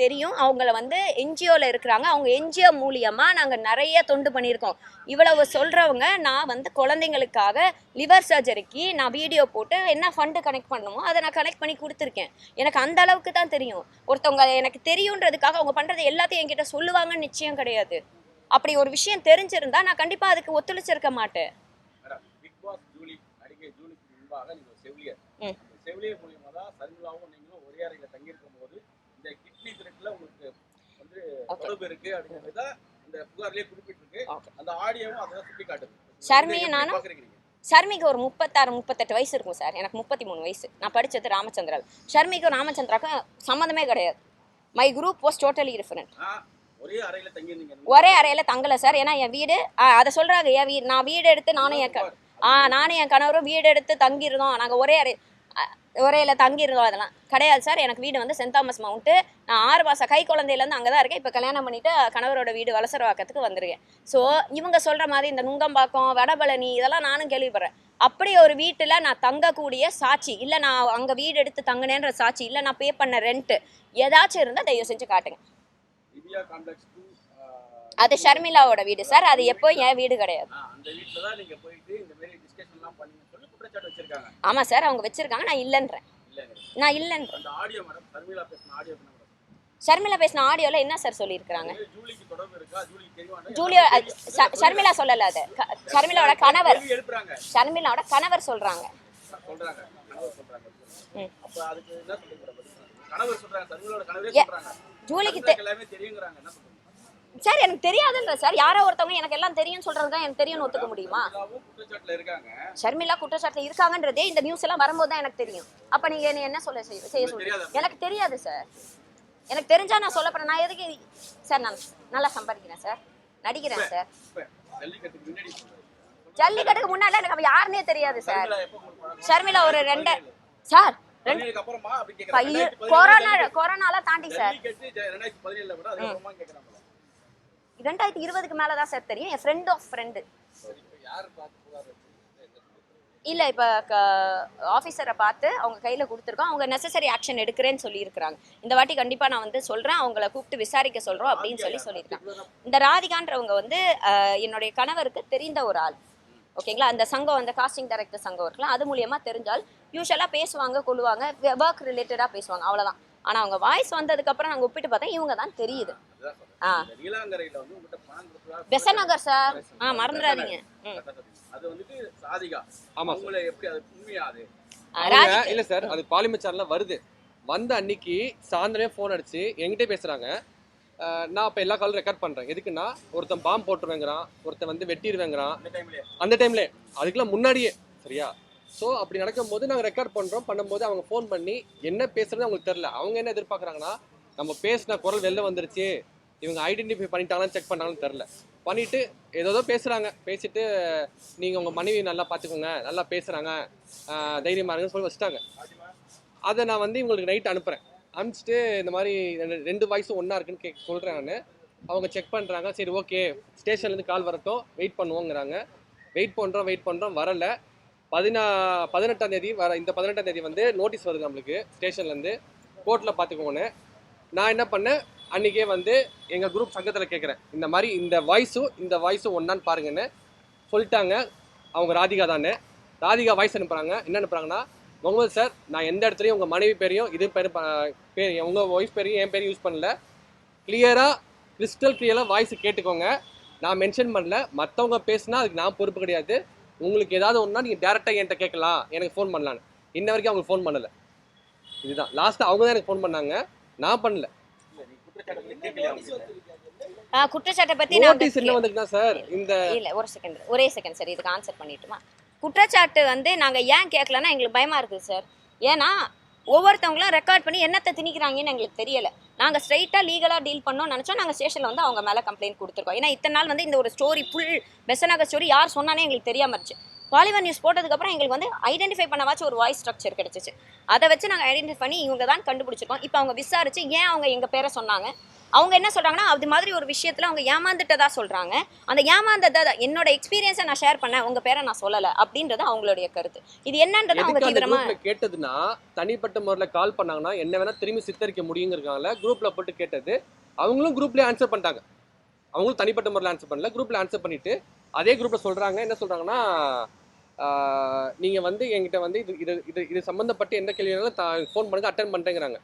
தெரியும். அவங்கள வந்து என்ஜிஓவில் இருக்கிறாங்க. அவங்க என்ஜிஓ மூலியமாக நாங்கள் நிறைய தொண்டு பண்ணியிருக்கோம். இவ்வளவு சொல்கிறவங்க, நான் வந்து குழந்தைங்களுக்காக லிவர் சர்ஜரிக்கு நான் வீடியோ போட்டு என்ன ஃபண்டு கனெக்ட் பண்ணணுமோ அதை நான் கனெக்ட் பண்ணி கொடுத்துருக்கேன். எனக்கு அந்த அளவுக்கு தான் தெரியும். ஒருத்தவங்க எனக்கு தெரியுன்றதுக்காக அவங்க பண்ணுறது எல்லாத்தையும் என்கிட்ட சொல்லுவாங்கன்னு நிச்சயம் கிடையாது. அப்படி ஒரு விஷயம் தெரிஞ்சிருந்தா நான் கண்டிப்பாக அதுக்கு ஒத்துழைச்சிருக்க மாட்டேன். பிக் பாஸ் ஜூலி நடிகை ஜூலிக்கு முன்பாக நீங்கள் செவிலியர், செவிலியர் மூலியமாக தான் சர்மிளாவும் நீங்களும் ஒரே அறையில் தங்கியிருக்கும் போது இந்த கிட்னி திருட்டுல உங்களுக்கு வந்து தொடர்பு இருக்கு அப்படிங்கிறது தான் இந்த புகார்லேயே குறிப்பிட்டிருக்கு. அந்த ஆடியோவும் அதை சுட்டி காட்டுது. ஷர்மிக்கு ஒரு 36-38 வயசு இருக்கும் சார். எனக்கு 33 வயசு. நான் படித்தது ராமச்சந்திராவில். ஷர்மிக்கும் ராமச்சந்திராவுக்கும் சம்மந்தமே கிடையாது. My group was totally different. ஒரே அறையில் தங்கலை சார். ஏன்னா என் வீடு அதை சொல்கிறாங்க, என் வீடு நான் வீடு எடுத்து நானும் என் கணவரும் வீடு எடுத்து தங்கியிருந்தோம். நாங்கள் ஒரேயில் தங்கியிருந்தோம். அதெல்லாம் கிடையாது சார். எனக்கு வீடு வந்து சென்ட் தாமஸ் மவுண்ட்டு. நான் 6 மாதம் கை குழந்தையிலேருந்து அங்கே தான் இருக்கேன். இப்போ கல்யாணம் பண்ணிவிட்டு கணவரோட வீடு வலசரவாக்கத்துக்கு வந்திருக்கேன். ஸோ இவங்க சொல்கிற மாதிரி இந்த நுங்கம்பாக்கம், வடபழனி இதெல்லாம் நானும் கேள்விப்படுறேன். அப்படி ஒரு வீட்டில் நான் தங்கக்கூடிய சாட்சி இல்லை, நான் அங்கே வீடு எடுத்து தங்கினேன்ற சாட்சி இல்லை, நான் பே பண்ண ரெண்ட்டு ஏதாச்சும் இருந்தால் தயவு செஞ்சு காட்டுங்க. அது ஷர்மிளாவோட வீடு சார். அது எப்போ என் வீடு கிடையாது. ஆமா சார், அவங்க வச்சிருக்காங்க. நான் இல்லைன்றேன். ஷர்மிளா பேசின ஆடியோல என்ன சார் சொல்லியிருக்காங்க? ஜூலிக்கு தொடர்பு இருக்கா? ஜூலிக்கு தெரியுமா? ஜூலியோ ஷர்மிளா சொல்லல, அது ஷர்மிளாவோட கணவர். எழுப்புறாங்க. ஷர்மிளாவோட கணவர் சொல்றாங்க. கணவர் சொல்றாங்க. அப்ப அதுக்கு என்ன சொல்றீங்க? கணவர் சொல்றாங்க, ஷர்மிளாவோட கணவரே சொல்றாங்க. ஜூலிக்கு எல்லாமே தெரியுங்கறாங்க. என்ன சொல்றீங்க? சார் எனக்கு தெரியாதுன்ற சார், யாரோ ஒருத்தவங்க எனக்கு எல்லாம் தெரியும் சொல்றது தான் எனக்கு தெரியும்னு ஒத்துக்க முடியுமா? குற்றச்சாட்டுல இருக்காங்க. ஷர்மிளா குற்றச்சாட்டுல இருக்காங்கன்றதே இந்த நியூஸ் எல்லாம் வரும்போது தான் எனக்கு தெரியும். அப்ப நீங்க என்ன செய்ய சொல்றீங்க? எனக்கு தெரியாது சார். எனக்கு தெரிஞ்சா நான் சொல்ல போறேன். நான் எதுக்கு சார், நான் நல்லா சம்பாதிக்கிறேன் சார், நடிக்கிறேன் சார். ஜல்லிக்கட்டுக்கு முன்னாடி எனக்கு அவ யாருன்னே தெரியாது சார். ஷர்மிளா ஒரு 2 சார் கொரோனால தாண்டி சார் 2020க்கு மேலதான் சார் தெரியும். என் ஃப்ரெண்ட் ஆஃப் ஃப்ரெண்டு இல்ல, இப்ப ஆபீசரை பார்த்து அவங்க கையில கொடுத்துருக்கோம். அவங்க நெசசரி ஆக்ஷன் எடுக்கிறேன்னு சொல்லியிருக்கிறாங்க. இந்த வாட்டி கண்டிப்பா நான் வந்து சொல்றேன், அவங்கள கூப்பிட்டு விசாரிக்க சொல்றோம் அப்படின்னு சொல்லியிருக்காங்க. இந்த ராதிகான்றவங்க வந்து என்னுடைய கணவருக்கு தெரிந்த ஒரு ஆள். ஓகேங்களா? அந்த சங்கம், அந்த காஸ்டிங் டைரக்டர் சங்கம் இருக்கலாம், அது மூலியமா தெரிஞ்சால் யூஸ்வலா பேசுவாங்க, கொள்ளுவாங்க, ஒர்க் ரிலேட்டடா பேசுவாங்க, அவ்வளவுதான். ஆனா அவங்க வாய்ஸ் வந்ததுக்கு அப்புறம் நாங்க ஒப்பிட்டு பார்த்தா இவங்க தான் தெரியுது. பெசநகர் சார், மறந்துடாதீங்க. அது வந்துட்டு சாதிகா. ஆமா சார். எப்படி அது உண்மையா? அது இல்ல சார், அது பாலிமர் சேனல்ல வருது. வந்த அன்னைக்கு சாயந்தரமே ஃபோன் அடிச்சு என்கிட்ட பேசுறாங்க. நான் இப்போ எல்லா காலும் ரெக்கார்ட் பண்றேன். எதுக்குன்னா, ஒருத்தன் பாம்பு போட்டுருவேங்கிறான், ஒருத்தன் வந்து வெட்டிடுவேங்கிறான். அந்த டைம்ல அதுக்கெல்லாம் முன்னாடியே. சரியா? ஸோ அப்படி நடக்கும்போது நாங்கள் ரெக்கார்ட் பண்ணும்போது அவங்க ஃபோன் பண்ணி என்ன பேசுறது அவங்களுக்கு தெரியல. அவங்க என்ன எதிர்பார்க்குறாங்கன்னா, நம்ம பேசின குரல் வெளில வந்துருச்சு, இவங்க ஐடென்டிஃபை பண்ணிட்டாங்கன்னு செக் பண்ணாங்கன்னு தெரில. பண்ணிட்டு ஏதோ பேசுகிறாங்க. பேசிட்டு நீங்கள் உங்கள் மனைவி நல்லா பார்த்துக்கோங்க, நல்லா பேசுகிறாங்க, தைரியமாக இருங்கன்னு சொல்லி வச்சுட்டாங்க. அதை நான் வந்து இவங்களுக்கு நைட் அனுப்புகிறேன். அனுப்பிச்சிட்டு இந்த மாதிரி 2 வாய்ஸும் ஒன்றா இருக்குன்னு சொல்கிறேன் நான். அவங்க செக் பண்ணுறாங்க. சரி ஓகே, ஸ்டேஷன்லேருந்து கால் வரட்டும், வெயிட் பண்ணுவோங்கிறாங்க. வெயிட் பண்ணுறோம் வரலை. 18ஆம் தேதி இந்த 18ஆம் தேதி வந்து நோட்டீஸ் வருது நம்மளுக்கு ஸ்டேஷன்லேருந்து, கோர்ட்டில் பார்த்துக்கோங்கன்னு. நான் என்ன பண்ணேன், அன்றைக்கே வந்து எங்கள் குரூப் சங்கத்தில் கேட்குறேன், இந்த மாதிரி இந்த வாய்ஸும் ஒன்றான்னு பாருங்கன்னு சொல்லிட்டாங்க. அவங்க ராதிகா தானே. ராதிகா வாய்ஸ் அனுப்புகிறாங்க. என்ன அனுப்புகிறாங்கன்னா, முகமது சார், நான் எந்த இடத்துலையும் உங்கள் மனைவி பேரையும் பேர் உங்கள் ஒய்ஃப் பேரையும் என் பேரையும் யூஸ் பண்ணல. கிறிஸ்டல் கிளியராக வாய்ஸ் கேட்டுக்கோங்க. நான் மென்ஷன் பண்ணல. மற்றவங்க பேசுனா அதுக்கு நான் பொறுப்பு கிடையாது. உங்களுக்கு ஏதாவது ஒன்றா நீங்கள் டேரெக்டாக என்கிட்ட கேட்கலாம், எனக்கு ஃபோன் பண்ணலான்னு. இன்ன வரைக்கும் அவங்க ஃபோன் பண்ணலை. இதுதான் லாஸ்ட்டாக அவங்க தான் எனக்கு ஃபோன் பண்ணாங்க, நான் பண்ணல. குற்றச்சாட்டை பத்தி நோட்டீஸ் என்ன வந்துருக்கா சார்? இந்த இல்ல ஒரே செகண்ட் சார், இதுக்கு ஆன்சர் பண்ணிட்டுமா? குற்றச்சாட்டு வந்து நாங்க ஏன் கேட்கலன்னா எங்களுக்கு பயமா இருக்குது சார். ஏன்னா ஒவ்வொருத்தவங்களும் ரெக்கார்ட் பண்ணி என்னத்தை திணிக்கிறாங்கன்னு எங்களுக்கு தெரியல. நாங்க ஸ்ட்ரைட்டா லீகலா டீல் பண்ணோம்னு நினைச்சோம். நாங்க ஸ்டேஷன்ல வந்து அவங்க மேல கம்ப்ளைண்ட் கொடுத்துருக்கோம். ஏன்னா இத்தனை நாள் வந்து இந்த ஒரு ஸ்டோரி ஃபுல் பெசநகர் ஸ்டோரி யார் சொன்னானே எங்களுக்கு தெரியாம இருந்துச்சு. பாலிமர் நியூஸ் போட்டதுக்கு அப்புறம் எங்களுக்கு வந்து ஐடென்டிஃபை பண்ணவாச்சும் ஒரு வாய்ஸ் ஸ்ட்ரக்சர் கிடைச்சிச்சு. அதை வச்சு நாங்கள் ஐடென்டிஃபை பண்ணி இவங்க தான் கண்டுபிடிச்சிருக்கோம். இப்போ அவங்க விசாரிச்சு ஏன் அவங்க எங்க பேரை சொன்னாங்க, அவங்க என்ன சொல்றாங்கன்னா, அது மாதிரி ஒரு விஷயத்துல அவங்க ஏமாந்துட்டதா சொல்றாங்க. அந்த ஏமாந்ததை என்னோட எக்ஸ்பீரியன்ஸை நான் ஷேர் பண்ணேன், உங்க பேரை நான் சொல்லலை அப்படின்றது அவங்களுடைய கருத்து. இது என்னன்றது அவங்க தீவிரமா கேட்டதுன்னா, தனிப்பட்ட முறையில் கால் பண்ணாங்கன்னா என்ன வேணா திரும்பி சித்தரிக்க முடியுங்கிறதுனால குரூப்ல போட்டு கேட்டது. அவங்களும் குரூப்லேயே ஆன்சர் பண்ணிட்டாங்க. அவங்களும் தனிப்பட்ட முறையில் ஆன்சர் பண்ணல, குரூப்ல ஆன்சர் பண்ணிட்டு அதே குரூப்ல சொல்றாங்க. என்ன சொல்றாங்கன்னா, நீங்க வந்து என்கிட்ட வந்து இது சம்பந்தப்பட்டு என்ன கேள்வினாலும் ஃபோன் பண்ணுங்க, அட்டன் பண்றேங்கிறாங்க.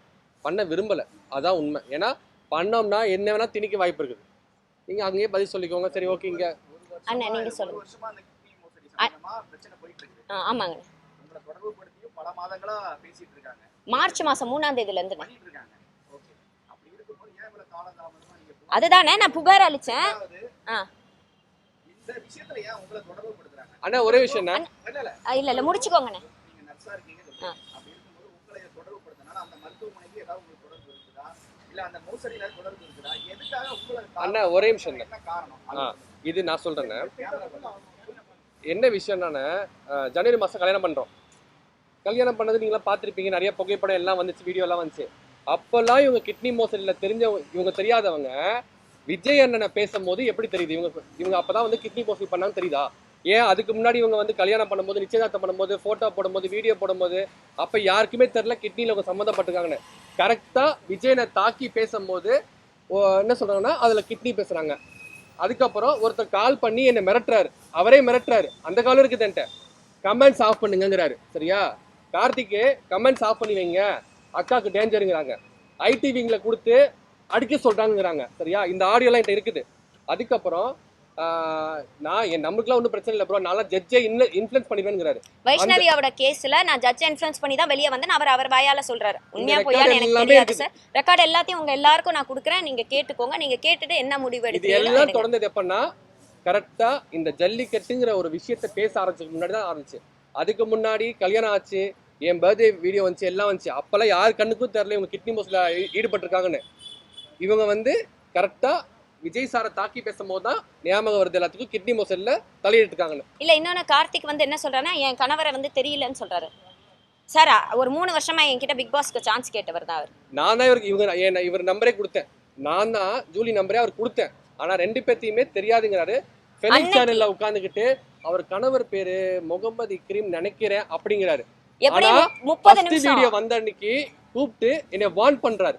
பண்ண விரும்பல, அதான் உண்மை. ஏன்னா பண்ணோம்னா என்ன வேணா திணிக்க வாய்ப்பு இருக்குது. நீங்க அங்கேயே பதில் சொல்லிக்கோங்க. சரி ஓகே, இங்க அண்ணா நீங்க சொல்லுங்க. ஆமாங்க, உங்களை தொடர்பு படுத்தியும் பல மாதங்களா பேசிட்டு இருக்காங்க. மார்ச் மாசம் 3ஆம் தேதியில இருந்து பண்ணிட்டு இருக்காங்க. ஓகே, அப்படி இருக்கும்போது ஏன் இவ்வளவு காலதாமதமா நீங்க அதுதானே நான் புகார் அளிச்சேன். இந்த விஷயத்துல ஏன் உங்களை தொடர்பு படுத்துறாங்க? அண்ணா ஒரே விஷயம் இல்ல முடிச்சுக்கோங்கண்ணே. நீங்க நர்ஸா இருக்கீங்க சொல்லுங்க. அப்படி இருக்கும்போது உங்களை தொடர்பு படுத்தினால அந்த மருத்துவமனைக்கு ஏதாவது உங்களுக்கு தொடர்பு இருக்குதா, இல்ல அந்த மோசடியில தொடர்பு இருக்குதா, எதுக்காக உங்களுக்கு? அண்ணா ஒரே விஷயம் என்ன காரணம்? இது நான் சொல்றேன். என்ன விஷயம்னா, ஜனவரி மாதம் கல்யாணம் பண்ணுறோம். கல்யாணம் பண்ணது நீங்களாம் பார்த்துருப்பீங்க, நிறைய புகைப்படம் எல்லாம் வந்துச்சு, வீடியோ எல்லாம் வந்துச்சு. அப்போல்லாம் இவங்க கிட்னி மோசடியில் இவங்க தெரியாதவங்க விஜய் அண்ணனை பேசும்போது எப்படி தெரியுது இவங்க அப்போதான் வந்து கிட்னி மோசடி பண்ணான்னு தெரியுதா? ஏன் அதுக்கு முன்னாடி இவங்க வந்து கல்யாணம் பண்ணும்போது, நிச்சயதார்த்தம் பண்ணும்போது, ஃபோட்டோ போடும்போது, வீடியோ போடும்போது அப்போ யாருக்குமே தெரியல கிட்னியில் அவங்க சம்மந்தப்பட்டிருக்காங்கன்னு. கரெக்டாக விஜயனை தாக்கி பேசும்போது என்ன சொல்கிறாங்கன்னா, அதில் கிட்னி பேசுகிறாங்க. அதுக்கப்புறம் ஒருத்தர் கால் பண்ணி என்னை மிரட்டுறாரு, அவரே மிரட்டுறாரு. அந்த காலம் இருக்குது என்கிட்ட, கமெண்ட்ஸ் ஆஃப் பண்ணுங்கிறாரு. சரியா? கார்த்திக்கு கமெண்ட்ஸ் ஆஃப் பண்ணி வைங்க, அக்காவுக்கு டேஞ்சருங்கிறாங்க. ஐடி விங்கில் கொடுத்து அடிக்க சொல்றாங்கிறாங்க. சரியா, இந்த ஆடியோலாம் என்கிட்ட இருக்குது. அதுக்கப்புறம் நம்மளுக்குலாம் ஒன்றும் பிரச்சனை இல்லை ப்ரோ, நான் ஜட்ஜை இன்ஃப்ளூயன்ஸ் பண்ணிடுவேங்கிறாரு. வைஷ்ணவியோட கேஸ்ல நான் ஜட்ஜை இன்ஃப்ளூயன்ஸ் பண்ணி தான் வெளியே வந்து அவர் வாயால சொல்றாரு. உண்மையா பொய்யான்னு எனக்கு தெரியாது சார். ரெக்கார்ட் எல்லாத்தையும் உங்க எல்லாருக்கும் நான் கொடுக்குறேன், நீங்க கேட்டுக்கோங்க. நீங்க கேட்டுட்டு என்ன முடிவு இது எல்லாம் தொடர்ந்தது எப்பன்னா கரெக்டா இந்த ஜல்லிக்கட்டுங்கிற ஒரு விஷயத்த பேச ஆரம்பிச்சதுக்கு முன்னாடி தான் ஆரம்பிச்சு. அதுக்கு முன்னாடி கல்யாணம் ஆச்சு, என் பர்த்டே வீடியோ வந்துச்சு, எல்லாம் வந்துச்சு. அப்பெல்லாம் யார் கண்ணுக்கும் தெரியல இவங்க கிட்னி மோஸ்ட்ல ஈடுபட்டிருக்காங்கன்னு. இவங்க வந்து கரெக்டா விஜய் சாரை தாக்கி பேசும்போது தான் ஞாபகம் வருது எல்லாத்துக்கும் கிட்னி மோசல்ல தலையிட்டுருக்காங்கன்னு. இல்ல இன்னொன்னு கார்த்திக் வந்து என்ன சொல்றாருன்னா, என் கணவரை வந்து தெரியலன்னு சொல்றாரு சார். ஒரு 3 வருஷமா என்கிட்ட பிக் பாஸ்க்கு சான்ஸ் கேட்டவர் தான் அவர். நான் தான் இவர் நம்பரே கொடுத்தேன். நான் தான் ஜூலி நம்பரே அவர் கொடுத்தேன். ஆனா 2 பேர்த்தையுமே தெரியாதுங்கிறாரு. ஃபெனிக்ஸ் சேனல்ல உட்கார்ந்துகிட்டு அவர் கணவர் பேரு முகமது இக்ரீம் நினைக்கிறேன் அப்படிங்கிறாரு. எப்படி 30 நிமிஷம் வீடியோ வந்த அன்னைக்கு கூப்பிட்டு என்னை வார்ன் பண்றாரு.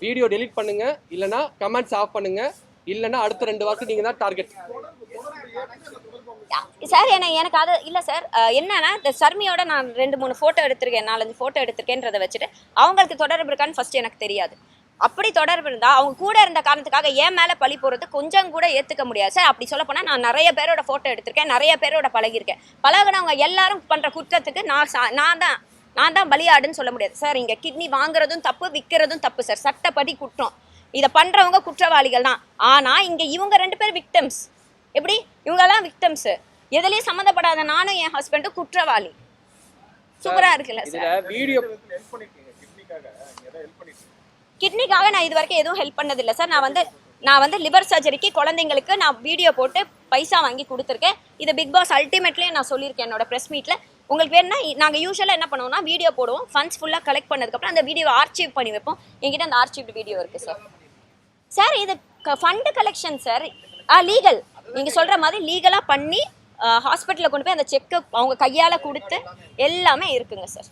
வீடியோ டெலீட் பண்ணுங்க, இல்லனா கமெண்ட்ஸ் ஆஃப் பண்ணுங்க, இல்லனா அடுத்த 2 வாரத்துக்கு நீங்க தான் டார்கெட். சார் எனக்கு அது இல்ல சார். என்னன்னா இந்த சர்மியோட நான் 2-3 போட்டோ எடுத்திருக்கேன், 4-5 போட்டோ எடுத்திருக்கேன்றதை வச்சுட்டு அவங்களுக்கு தொடர்பு இருக்கான்னு ஃபர்ஸ்ட் எனக்கு தெரியாது. அப்படி தொடர்பு இருந்தா அவங்க கூட இருந்த காரணத்துக்காக ஏன் மேல பழி போறது கொஞ்சம் கூட ஏத்துக்க முடியாது சார். அப்படி சொல்ல போனா நான் நிறைய பேரோட போட்டோ எடுத்திருக்கேன், நிறைய பேரோட பழகிருக்கேன். பழகினவங்க எல்லாரும் பண்ற குற்றத்துக்கு நான் தான் பலியாடுன்னு சொல்ல முடியாது சார். இங்க கிட்னி வாங்குறதும் தப்பு, விற்கிறதும் தப்பு சார். சட்டப்படி குற்றம். இதை பண்றவங்க குற்றவாளிகள் தான். ஆனா இங்க இவங்க 2 பேர் விக்டிம்ஸ். எப்படி இவங்க எல்லாம் விக்டிம்ஸ், எதுலயும் சம்மந்தப்படாத நானும் என் ஹஸ்பண்டும் குற்றவாளி. சூப்பரா இருக்குல்ல சார். வீடியோ ஹெல்ப் பண்ணிருக்கீங்க கிட்னிக்காக, நீங்க ஏதாவது ஹெல்ப் பண்ணிருக்கீங்க? கிட்னிக்காக நான் இது வரைக்கும் எதுவும் ஹெல்ப் பண்ணதில்லை சார். நான் வந்து லிவர் சர்ஜரிக்கு குழந்தைங்களுக்கு நான் வீடியோ போட்டு பைசா வாங்கி கொடுத்துருக்கேன். இது பிக் பாஸ் அல்டிமேட்லேயே நான் சொல்லியிருக்கேன் என்னோட ப்ரெஸ் மீட்டில். உங்களுக்கு வேணும்னா நாங்கள் யூஸ்வலாக என்ன பண்ணுவோம்னா வீடியோ போடுவோம், ஃபண்ட்ஸ் ஃபுல்லாக கலெக்ட் பண்ணதுக்கப்புறம் அந்த வீடியோ ஆர்ச்சீவ் பண்ணி வைப்போம். என்கிட்ட அந்த ஆர்ச்சீவ்டு வீடியோ இருக்குது சார். சார் இது ஃபண்டு கலெக்ஷன் சார். லீகல், நீங்கள் சொல்கிற மாதிரி லீகலாக பண்ணி ஹாஸ்பிட்டலில் கொண்டு போய் அந்த செக்கை அவங்க கையால் கொடுத்து எல்லாமே இருக்குங்க சார்.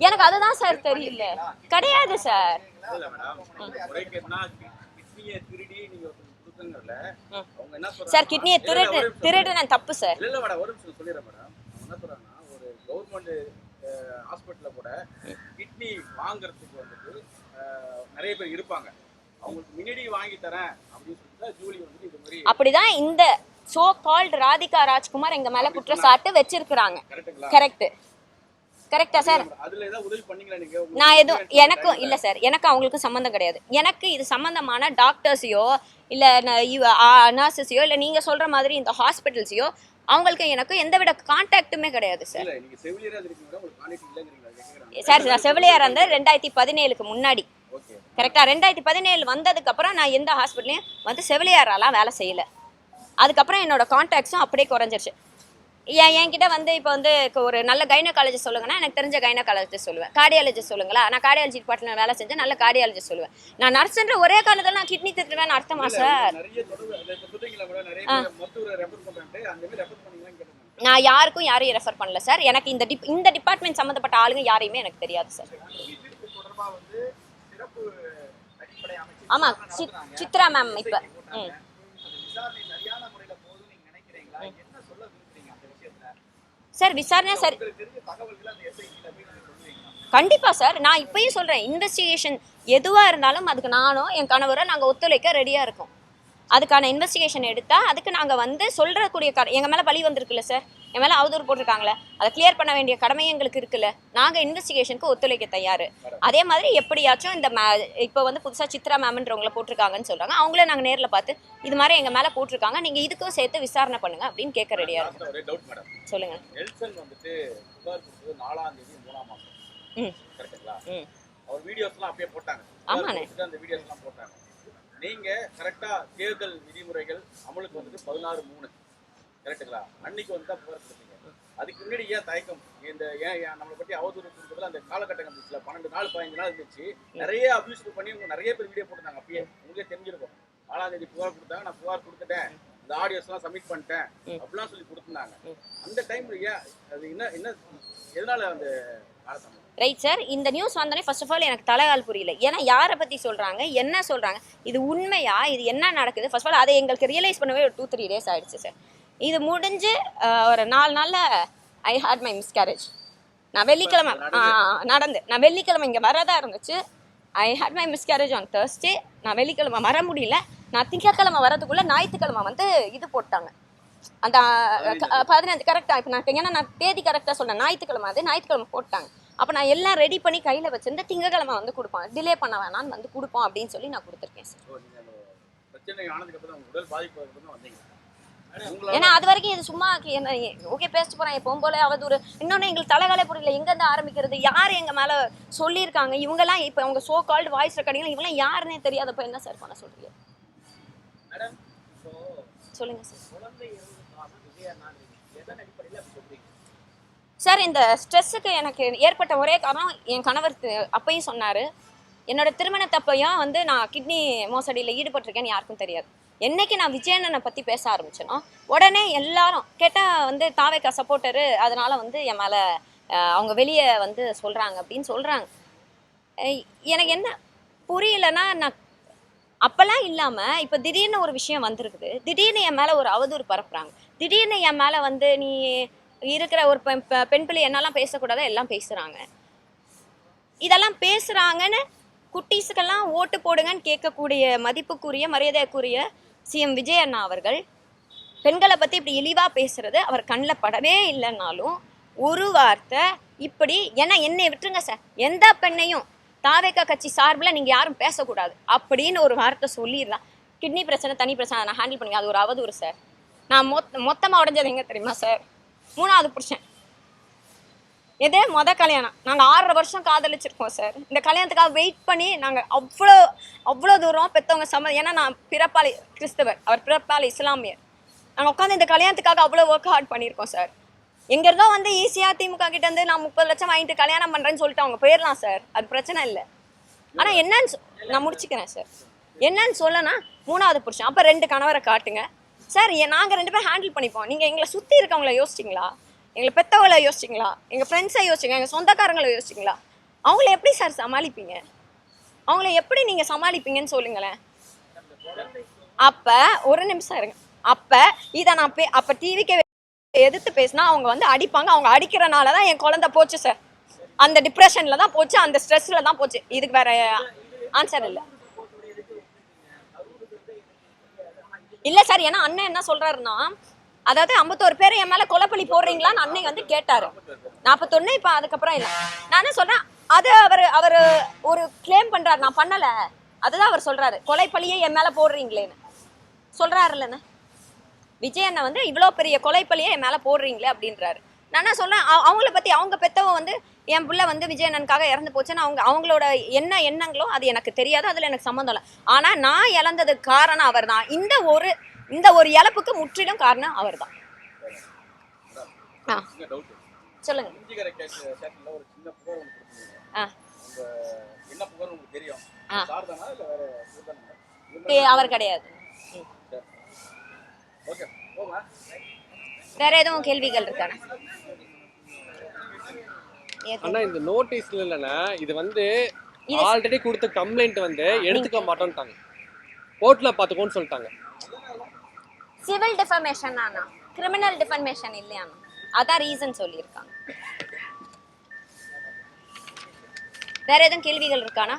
எனக்கு அதுதான் சார் தெரியல. கிடையாது சார். இல்ல மேடம், முறைகேடுனா கிட்னியை திருடி நீங்க கொடுத்தங்கறல அவங்க என்ன சொல்றாங்க சார், கிட்னியை திருடுன தப்பு சார். இல்ல மேடம், ஒரு நிமிஷம் சொல்லிடுறேன் மேடம். அவங்க என்ன சொல்றாங்கன்னா ஒரு கவர்மெண்ட் ஹாஸ்பிட்டல்ல கூட கிட்னி வாங்குறதுக்கு வந்துட்டு நிறைய பேர் இருப்பாங்க. அவங்களுக்கு முன்னாடி வாங்கி தரேன் அப்படின்னு சொல்லிட்டு ஜூலி வந்து இது மாதிரி அப்படிதான் இந்த சோ கால்ட் ராதிகா ராஜ்குமார் எங்க மேல குற்றச்சாட்டு வச்சிருக்காங்க. கரெக்ட் கரெக்டா சார்? அதுல ஏதாவது உதவி பண்ணீங்களா நீங்க? நான் எதுவும் எனக்கும் இல்ல சார், எனக்கு அவங்களுக்கு சம்பந்தம் கிடையாது. எனக்கு இது சம்பந்தமான டாக்டர்ஸையோ இல்ல நர்சஸையோ இல்ல நீங்க சொல்ற மாதிரி இந்த ஹாஸ்பிட்டல்ஸையோ அவங்களுக்கு எனக்கு எந்தவித கான்டாக்டுமே கிடையாது சார். இல்ல நீங்க செவிலியரா இருக்கீங்களா, உங்களுக்கு கான்டாக்ட் இல்லங்கறீங்களா கேக்குறாங்க சார். நான் செவிலியரா இருந்த 2017க்கு முன்னாடி. ஓகே கரெக்டா? 2017 வந்ததுக்கு அப்புறம் நான் எந்த ஹாஸ்பிட்டலையும் வந்து செவிலியராலாம் வேலை செய்யல. அதுக்கப்புறம் என்னோட கான்டாக்ட்ஸும் அப்படியே குறைஞ்சிருச்சு. என்கிட்ட வந்து இப்போ வந்து ஒரு நல்ல கைனகாலஜிஸ்ட் சொல்லுங்கன்னா எனக்கு தெரிஞ்ச கைனகாலஜிஸ்ட் சொல்லுவேன். கார்டியாலஜிஸ்ட் சொல்லுங்களா, நான் கார்டியாலஜி டிபார்ட்மெண்ட் வேலை செஞ்சேன், நல்ல கார்டியாலஜிஸ்ட் சொல்லுவேன். நான் நர்ஸ்ன்ற ஒரே காரணத்தில் நான் கிட்னி திருடுவேன்னு அர்த்தமா சார்? நான் யாரையும் ரெஃபர் பண்ணல சார். எனக்கு இந்த டிபார்ட்மெண்ட் சம்மந்தப்பட்ட ஆளுங்க யாரையுமே எனக்கு தெரியாது சார். ஆமா, சித்ரா மேம் இப்ப சார் விசாரணை சார். கண்டிப்பா சார், நான் இப்பயும் சொல்றேன், இன்வெஸ்டிகேஷன் எதுவா இருந்தாலும் அதுக்கு நானும் என் கணவரை நாங்க ஒத்துழைக்க ரெடியா இருக்கோம். அதுக்கான இன்வெஸ்டிகேஷன் எடுத்தா அதுக்கு நாங்க வந்து சொல்றக்கூடிய எங்க மேல பழி வந்திருக்குல்ல சார், என் மேல அவதூறு போட்டிருக்காங்களே, அதை கிளியர் பண்ண வேண்டிய கடமை எங்களுக்கு இருக்குல்ல. நாங்க இன்வெஸ்டிகேஷனுக்கு ஒத்துழைக்க தயாரு. அதே மாதிரி எப்படியாச்சும் இந்த இப்போ வந்து புதுசா சித்ரா மேம்ன்றவங்கள போட்டிருக்காங்கன்னு சொல்றாங்க, அவங்களே நாங்க நேர்ல பார்த்து இது மாதிரி எங்க மேல போட்டிருக்காங்க, நீங்க இதுக்கும் சேர்த்து விசாரணை பண்ணுங்க அப்படின்னு கேட்க ரெடியா இருக்கு. ஒரே டவுட் மேடம், சொல்லுங்க. நெல்சன் வந்துட்டு புகார் கொடுத்தது 4ஆம் தேதி 3ஆம் மாசம் கரெக்ட்டுங்களா? அவர் வீடியோஸ்லாம் அப்படியே போட்டாங்க. ஆமாண்ணே, அந்த வீடியோஸ்லாம் போட்டாங்க. நீங்க கரெக்டா தேர்தல் விதிமுறைகள் அமலுக்கு வந்துட்டு 16/3 கரெக்ட்டுங்களா? அன்னைக்கு வந்து தான் புகார் கொடுத்தீங்க. அதுக்கு முன்னாடி ஏன் தயக்கம்? இந்த ஏன் நம்மளை பற்றி அவதூறு கொடுத்ததுல அந்த காலகட்டம் இருந்துச்சுல, 12 நாள் 15 நாள் இருந்துச்சு, நிறைய அபியூஸ் பண்ணி நிறைய பேர் வீடியோ போட்டுருந்தாங்க. அப்பயே உங்களுக்கே தெரிஞ்சிருக்கும். 4ஆம் தேதி புகார் கொடுத்தாங்க, நான் புகார் கொடுத்துட்டேன், இந்த ஆடியோஸ்லாம் சப்மிட் பண்ணிட்டேன் அப்படிலாம் சொல்லி கொடுத்துருந்தாங்க. அந்த டைம்ல ஏன் அது என்ன எதனால அந்த காலத்தாமதம்? ரைட் சார், இந்த நியூஸ் வந்தோடனே ஃபர்ஸ்ட் ஆஃப் ஆல் எனக்கு தலைகால் புரியல. ஏன்னா யாரை பற்றி சொல்கிறாங்க, என்ன சொல்கிறாங்க, இது உண்மையா, இது என்ன நடக்குது, ஃபர்ஸ்ட் ஆஃப் ஆல் அதை எங்களுக்கு ரியலைஸ் பண்ணவே ஒரு 2-3 days ஆகிடுச்சு சார். இது முடிஞ்சு ஒரு 4 நாளில் ஐ ஹேட் மை மிஸ்கேரேஜ். நான் வெள்ளிக்கிழமை நான் வெள்ளிக்கிழமை இங்கே வரதா இருந்துச்சு. I had my miscarriage on Thursday. நான் வெள்ளிக்கிழமை வர முடியல. நான் திங்கக்கிழமை வரதுக்குள்ளே ஞாயிற்றுக்கிழமை வந்து இது போட்டாங்க. அந்த 15 கரெக்டாக, இப்போ நான் ஏன்னா நான் தேதி கரெக்டாக சொன்னேன், ஞாயிற்றுக்கிழமை அது ஞாயிற்றுக்கிழமை போட்டாங்க. அப்போ நான் எல்லாம் ரெடி பண்ணி கையில் வச்சிருந்த திங்கக்கிழமை வந்து கொடுப்போம், டிலே பண்ண வேணான்னு வந்து கொடுப்போம் அப்படின்னு சொல்லி நான் கொடுத்துருக்கேன் சார். பிரச்சனை ஆனதுக்கு அப்புறம் உங்க உடல் பாதிப்பு வந்தீங்க. ஏன்னா அது வரைக்கும் இது சும்மா என்ன ஓகே பேசிட்டு போறேன் எப்பவும் போல அவதூறு. இன்னொன்று எங்களுக்கு தலைகாலே புரியல, எங்கேருந்து ஆரம்பிக்கிறது, யார் எங்கள் மேலே சொல்லியிருக்காங்க, இவங்கெல்லாம் இப்போ அவங்க சோ கால்டு வாய்ஸ் ரெக்கார்டிங் இவங்கெல்லாம் யாருன்னே தெரியாதப்ப என்ன சார் பண்ண சொல்றீங்க? சொல்லுங்க சார். இந்த ஸ்ட்ரெஸ்ஸுக்கு எனக்கு ஏற்பட்ட ஒரே காரணம் என் கணவர் அப்பையும் சொன்னார், என்னோட திருமணத்தப்பையும் வந்து நான் கிட்னி மோசடியில் ஈடுபட்டிருக்கேன்னு யாருக்கும் தெரியாது. என்னைக்கு நான் விஜயண்ணனை பற்றி பேச ஆரம்பிச்சேனோ உடனே எல்லாரும் கேட்டால் வந்து தாவேக்கா சப்போர்ட்டரு, அதனால வந்து என் மேலே அவங்க வெளியே வந்து சொல்கிறாங்க அப்படின்னு சொல்கிறாங்க. எனக்கு என்ன புரியலைன்னா, நான் அப்போல்லாம் இல்லாமல் இப்போ திடீர்னு ஒரு விஷயம் வந்திருக்குது, திடீர்னு என் மேலே ஒரு அவதூறு பரப்புகிறாங்க, திடீர்னு என் மேலே வந்து நீ இருக்கிற ஒரு பெண் பிள்ளை என்னெல்லாம் பேசக்கூடாதோ எல்லாம் பேசுகிறாங்க. இதெல்லாம் பேசுகிறாங்கன்னு குட்டீஸுக்கெல்லாம் ஓட்டு போடுங்கன்னு கேட்கக்கூடிய மதிப்புக்குரிய மரியாதைக்குரிய சிஎம் விஜய் அண்ணா அவர்கள் பெண்களை பற்றி இப்படி இழிவாக பேசுறது அவர் கண்ணில் படவே இல்லைன்னாலும் ஒரு வார்த்தை இப்படி என்னை விட்டுருங்க சார், எந்த பெண்ணையும் தாவேக்கா கட்சி சார்பில் நீங்கள் யாரும் பேசக்கூடாது அப்படின்னு ஒரு வார்த்தை சொல்லிடலாம். கிட்னி பிரச்சனை தனி பிரச்சனை நான் ஹேண்டில் பண்ணி, அது ஒரு அவதூறு சார். நான் மொத்தமாக உடஞ்சது எங்கே தெரியுமா சார்? 3வது புருஷன். இதே கல்யாணம் நாங்கள் 6.5 வருஷம் காதலிச்சிருக்கோம் சார். இந்த கல்யாணத்துக்காக வெயிட் பண்ணி நாங்கள் அவ்வளோ தூரம் பெற்றவங்க ஏன்னா நான் பிறப்பாளி கிறிஸ்தவர், அவர் பிறப்பாளி இஸ்லாமியர். நாங்கள் உட்காந்து இந்த கல்யாணத்துக்காக அவ்வளோ ஒர்க் ஹார்ட் பண்ணியிருக்கோம் சார். எங்கேருந்தோ வந்து ஈஸியாக திமுக கிட்டேருந்து நான் 30 லட்சம் வாங்கிட்டு கல்யாணம் பண்ணுறேன்னு சொல்லிட்டு அவங்க போயிடலாம் சார், அது பிரச்சனை இல்லை. ஆனால் என்னன்னு நான் முடிச்சுக்கிறேன் சார். என்னன்னு சொல்லனா 3வது புருஷன், அப்போ 2 கணவரை காட்டுங்க சார். நாங்கள் 2 பேரும் ஹேண்டில் பண்ணிப்போம். நீங்கள் எங்களை சுற்றி இருக்கவங்கள யோசிச்சிங்களா? எங்களை பெற்றவங்களை யோசிச்சிங்களா? எங்கள் ஃப்ரெண்ட்ஸை யோசிச்சிங்க, எங்கள் சொந்தக்காரங்களை யோசிச்சிங்களா? அவங்கள எப்படி சார் சமாளிப்பீங்க? அவங்கள எப்படி நீங்கள் சமாளிப்பீங்கன்னு சொல்லுங்களேன். அப்போ ஒரு நிமிஷம் இருங்க. அப்போ இதை நான் அப்போ டிவிக்கு எதிர்த்து பேசினா அவங்க வந்து அடிப்பாங்க. அவங்க அடிக்கிறனால தான் என் குழந்தை போச்சு சார். அந்த டிப்ரெஷனில் தான் போச்சு, அந்த ஸ்ட்ரெஸ்ஸில் தான் போச்சு. இதுக்கு வேற ஆன்சர் இல்லை சார். ஏன்னா அண்ணன் என்ன சொல்கிறாருன்னா, அதாவது 51 பேர் என் மேலே கொலைப்பள்ளி போடுறீங்களான்னு அன்னை வந்து கேட்டார். 41 இப்போ அதுக்கப்புறம் இல்லை. நான் என்ன சொல்கிறேன், அது அவர் ஒரு கிளைம் பண்ணுறாரு, நான் பண்ணலை, அதுதான் அவர் சொல்கிறாரு. கொலைப்பள்ளியே என் மேலே போடுறீங்களேன்னு சொல்கிறாருல்லண்ணே. விஜய் அண்ணா வந்து இவ்வளோ பெரிய கொலைப்பள்ளியே என் மேலே போடுறீங்களே அப்படின்றாரு. நான் என்ன சொல்கிறேன், அவங்கள பற்றி அவங்க பெற்றவ வந்து என் பிள்ளை வந்து விஜய் அண்ணனுக்காக இறந்து போச்சுன்னு அவங்களோட என்ன எண்ணங்களோ அது எனக்கு தெரியாது, அதில் எனக்கு சம்மந்தம் இல்லை. ஆனால் நான் இழந்ததுக்கு காரணம் அவர் தான். இந்த ஒரு இழப்புக்கு முற்றிலும் காரணம் அவர் தான். சொல்லுங்க. அவர் கிடையாது. வேற எதுவும் கேள்விகள் இருக்கானே? அண்ணா இந்த நோட்டீஸ்ல இல்லைன்னா இது வந்து ஆல்ரெடி கொடுத்த கம்ப்ளைண்ட் வந்து எடுத்துக்க மாட்டோம்ட்டாங்க, கோர்ட்ல பாத்துக்கோன்னு சொல்லிட்டாங்க. சிவில் டிஃபமேஷன் ஆனா கிரிமினல் டிஃபமேஷன் இல்லையானா, அதான் ரீசன் சொல்லியிருக்காங்க. வேற எதுவும் கேள்விகள் இருக்கானா?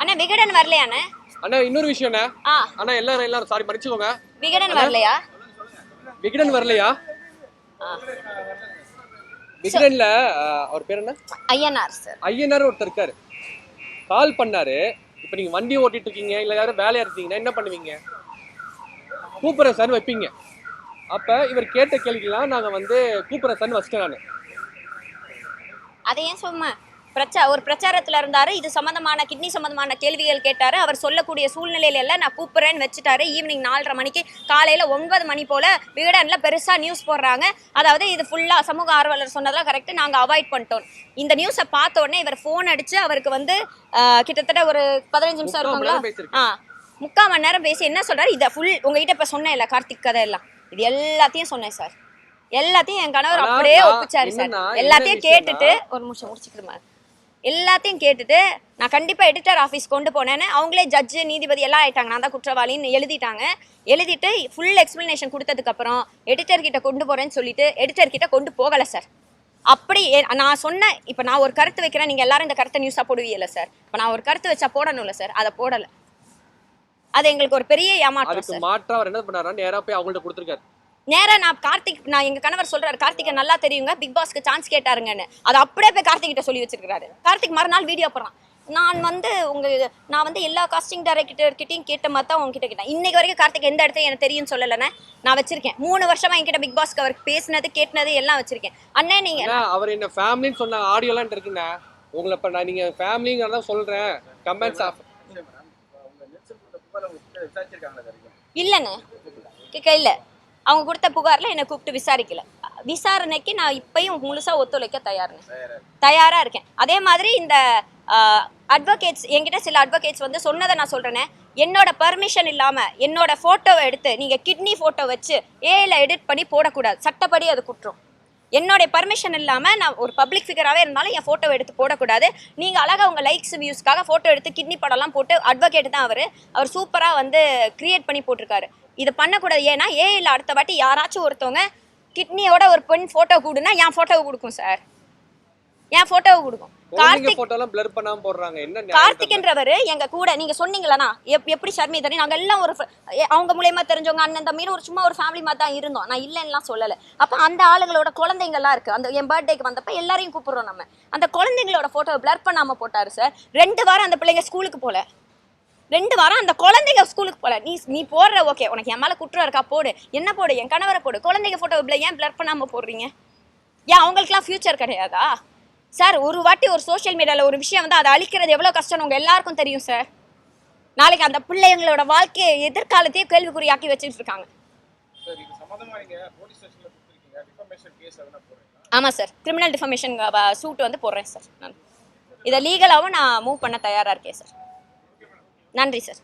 அண்ணா விகடன் வரலையாண்ணே? அண்ணா இன்னொரு விஷயம் அண்ணா, எல்லாரும் சாரி மன்னிச்சுக்கோங்க, விகடன் வரலையா? விகடன் வரலையா? விகடன்ல அவர் பேர் என்ன? ஐயனார் சார். ஐயனார் ஒருத்தர் இருக்காரு, கால் பண்ணாரு. இப்போ நீங்க வண்டி ஓட்டிட்டு இருக்கீங்க இல்ல யாரும் வேலையா இருக்கீங்கன்னா என்ன பண்ணுவீங்க? கூப்பிட்ற சார் வைப்பீங்க. அப்ப இவர் கேட்ட கேள்விக்கெல்லாம் நாங்க வந்து கூப்பிட்ற சார் வச்சிட்டேன் நான். அதை ஏன் சும்மா ஒரு பிரச்சாரத்தில் இருந்தார், இது சம்மந்தமான கிட்னி சம்மந்தமான கேள்விகள் கேட்டார். அவர் சொல்லக்கூடிய சூழ்நிலையில எல்லாம் நான் கூப்பிட்றேன்னு வச்சுட்டாரு. ஈவினிங் 4:30 மணிக்கு, காலையில் 9 மணி போல் விகடனில் பெருசாக நியூஸ் போடுறாங்க. அதாவது இது ஃபுல்லாக சமூக ஆர்வலர் சொன்னதெல்லாம் கரெக்டு, நாங்கள் அவாய்ட் பண்ணிட்டோம். இந்த நியூஸை பார்த்த உடனே இவர் ஃபோன் அடித்து அவருக்கு வந்து கிட்டத்தட்ட ஒரு 15 நிமிஷம் இருக்குங்களா, 3/4 மணி நேரம் பேசி என்ன சொல்கிறார், இதை ஃபுல் உங்ககிட்ட இப்போ சொன்னேன் இல்லை கார்த்திக் கதை எல்லாம், இது எல்லாத்தையும் சொன்னேன் சார். எல்லாத்தையும் என் கணவர் அப்படியே ஒப்பிச்சாரு சார். எல்லாத்தையும் கேட்டுட்டு ஒரு நிமிஷம் முடிச்சுக்கிடுமா, எல்லாத்தையும் கேட்டுட்டு நான் கண்டிப்பாக எடிட்டர் ஆஃபீஸ் கொண்டு போனேன்னு அவங்களே ஜட்ஜு நீதிபதி எல்லாம் ஆயிட்டாங்க, நான் தான் குற்றவாளின்னு எழுதிட்டு ஃபுல் எக்ஸ்பிளனேஷன் கொடுத்ததுக்கப்புறம் எடிட்டர் கிட்ட கொண்டு போகிறேன்னு சொல்லிட்டு எடிட்டர் கிட்ட கொண்டு போகலை சார். அப்படி நான் சொன்னேன், இப்போ நான் ஒரு கருத்து வைக்கிறேன், நீங்கள் எல்லாரும் இந்த கருத்தை நியூஸாக போடுவீங்கல்ல சார், இப்போ நான் ஒரு கருத்து வச்சா போடணும்ல சார், அதை போடலை. அது எங்களுக்கு ஒரு பெரிய ஏமாற்றம் சார். மாற்றா அவர் என்ன பண்ணாரா, நேரா போய் அவங்கள்ட்ட கொடுத்துருக்காரு. நேரா நான் எங்க கணவர் சொல்றாரு, கார்த்திகை நல்லா தெரியுங்க, பிக் பாஸ்க்கு சான்ஸ் கேட்டாருங்கன்னு. அதை அப்படியே போய் கார்த்திக் கிட்ட சொல்லி வச்சிருக்காரு. கார்த்திக் மறுநாள் வீடியோ போடுறான், நான் வந்து எல்லா காஸ்டிங் டைரக்டர்கிட்டையும் கேட்ட மாதிரி தான் உங்ககிட்ட கேட்டேன். இன்னைக்கு வரைக்கும் கார்த்திக் எந்த இடத்துல எனக்கு தெரியும் சொல்லலைன்னு நான் வச்சிருக்கேன். 3 வருஷமா என்கிட்ட பிக் பாஸ்க்கு அவர் பேசினது கேட்டது எல்லாம் வச்சிருக்கேன். அண்ணே நீங்க அவர் என்ன ஃபேமிலின்னு சொன்ன ஆடியோலாம் இருக்குண்ணா, உங்களை இப்போ நான் நீங்கள் ஃபேமிலிங்கிறத சொல்கிறேன். கமெண்ட்ஸ் இல்லைண்ணே இல்ல, அவங்க கொடுத்த புகார்ல என்னை கூப்பிட்டு விசாரிக்கல. விசாரணைக்கு நான் இப்பயும் முழுசா ஒத்துழைக்க தயாரா இருக்கேன். அதே மாதிரி இந்த அட்வொகேட்ஸ் என்கிட்ட சில அட்வொகேட்ஸ் வந்து சொன்னதை நான் சொல்றேனே, என்னோட பர்மிஷன் இல்லாம என்னோட போட்டோவை எடுத்து நீங்க கிட்னி போட்டோ வச்சு ஏஐல எடிட் பண்ணி போடக்கூடாது, சட்டப்படி அது குற்றம். என்னோட பர்மிஷன் இல்லாமல் நான் ஒரு பப்ளிக் ஃபிகராகவே இருந்தாலும் என் ஃபோட்டோ எடுத்து போடக்கூடாது. நீங்கள் அழகாக உங்கள் லைக்ஸ் வியூஸ்க்காக ஃபோட்டோ எடுத்து கிட்னி படம்லாம் போட்டு அட்வொகேட் தான் அவர் சூப்பராக வந்து கிரியேட் பண்ணி போட்டிருக்காரு. இது பண்ணக்கூடாது. ஏன்னா ஏஐல அடுத்த வாட்டி யாராச்சும் ஒருத்தவங்க கிட்னியோட ஒரு பெண் ஃபோட்டோ கொடுனா என் ஃபோட்டோவை கொடுக்கும் சார், என் ஃபோட்டோவை கொடுக்கும். கார்த்திக்ன்றவர் எங்க கூட நீங்க சொன்னீங்களா, எப்படி ஷர்மிதா நாங்க எல்லாம் ஒரு அவங்க மூலமா தெரிஞ்சவங்க அண்ணன் தம்பின்னு ஒரு சும்மா ஒரு ஃபேமிலி மாதிரி தான் இருந்தோம். நான் இல்லைன்னுலாம் சொல்லலை. அப்ப அந்த ஆளுங்களோட குழந்தைங்கள்லாம் இருக்கு. அந்த என் பர்த்டேக்கு வந்தப்ப எல்லாரையும் கூப்பிடுறோம். நம்ம அந்த குழந்தைங்களோட போட்டோ பிளர் பண்ணாம போட்டாரு சார். 2 வாரம் அந்த பிள்ளைங்க ஸ்கூலுக்கு போல, 2 வாரம் அந்த குழந்தைங்க ஸ்கூலுக்கு போல. நீ போடுற ஓகே, உனக்கு என் மேல குற்றம் இருக்கா போடு, என்ன போடு, என் கணவரை போடு, குழந்தைங்க போட்டோ ஏன் பிளர் பண்ணாம போடுறீங்க? ஏன் அவங்களுக்குலாம் ஃபியூச்சர் கிடையாதா சார்? ஒரு வாட்டி ஒரு சோஷியல் மீடியாவில் ஒரு விஷயம் வந்து அதை அழிக்கிறது எவ்வளோ கஷ்டம்னு உங்கள் எல்லாருக்கும் தெரியும் சார். நாளைக்கு அந்த பிள்ளைங்களோட வாழ்க்கையை எதிர்காலத்தையே கேள்விக்குறியாக்கி வச்சுட்டு இருக்காங்க. ஆமாம் சார், கிரிமினல் டிஃபமேஷன் சூட் வந்து போடுறேன் சார். நான் இதை லீகலாகவும் நான் மூவ் பண்ண தயாராக இருக்கேன் சார். நன்றி சார்.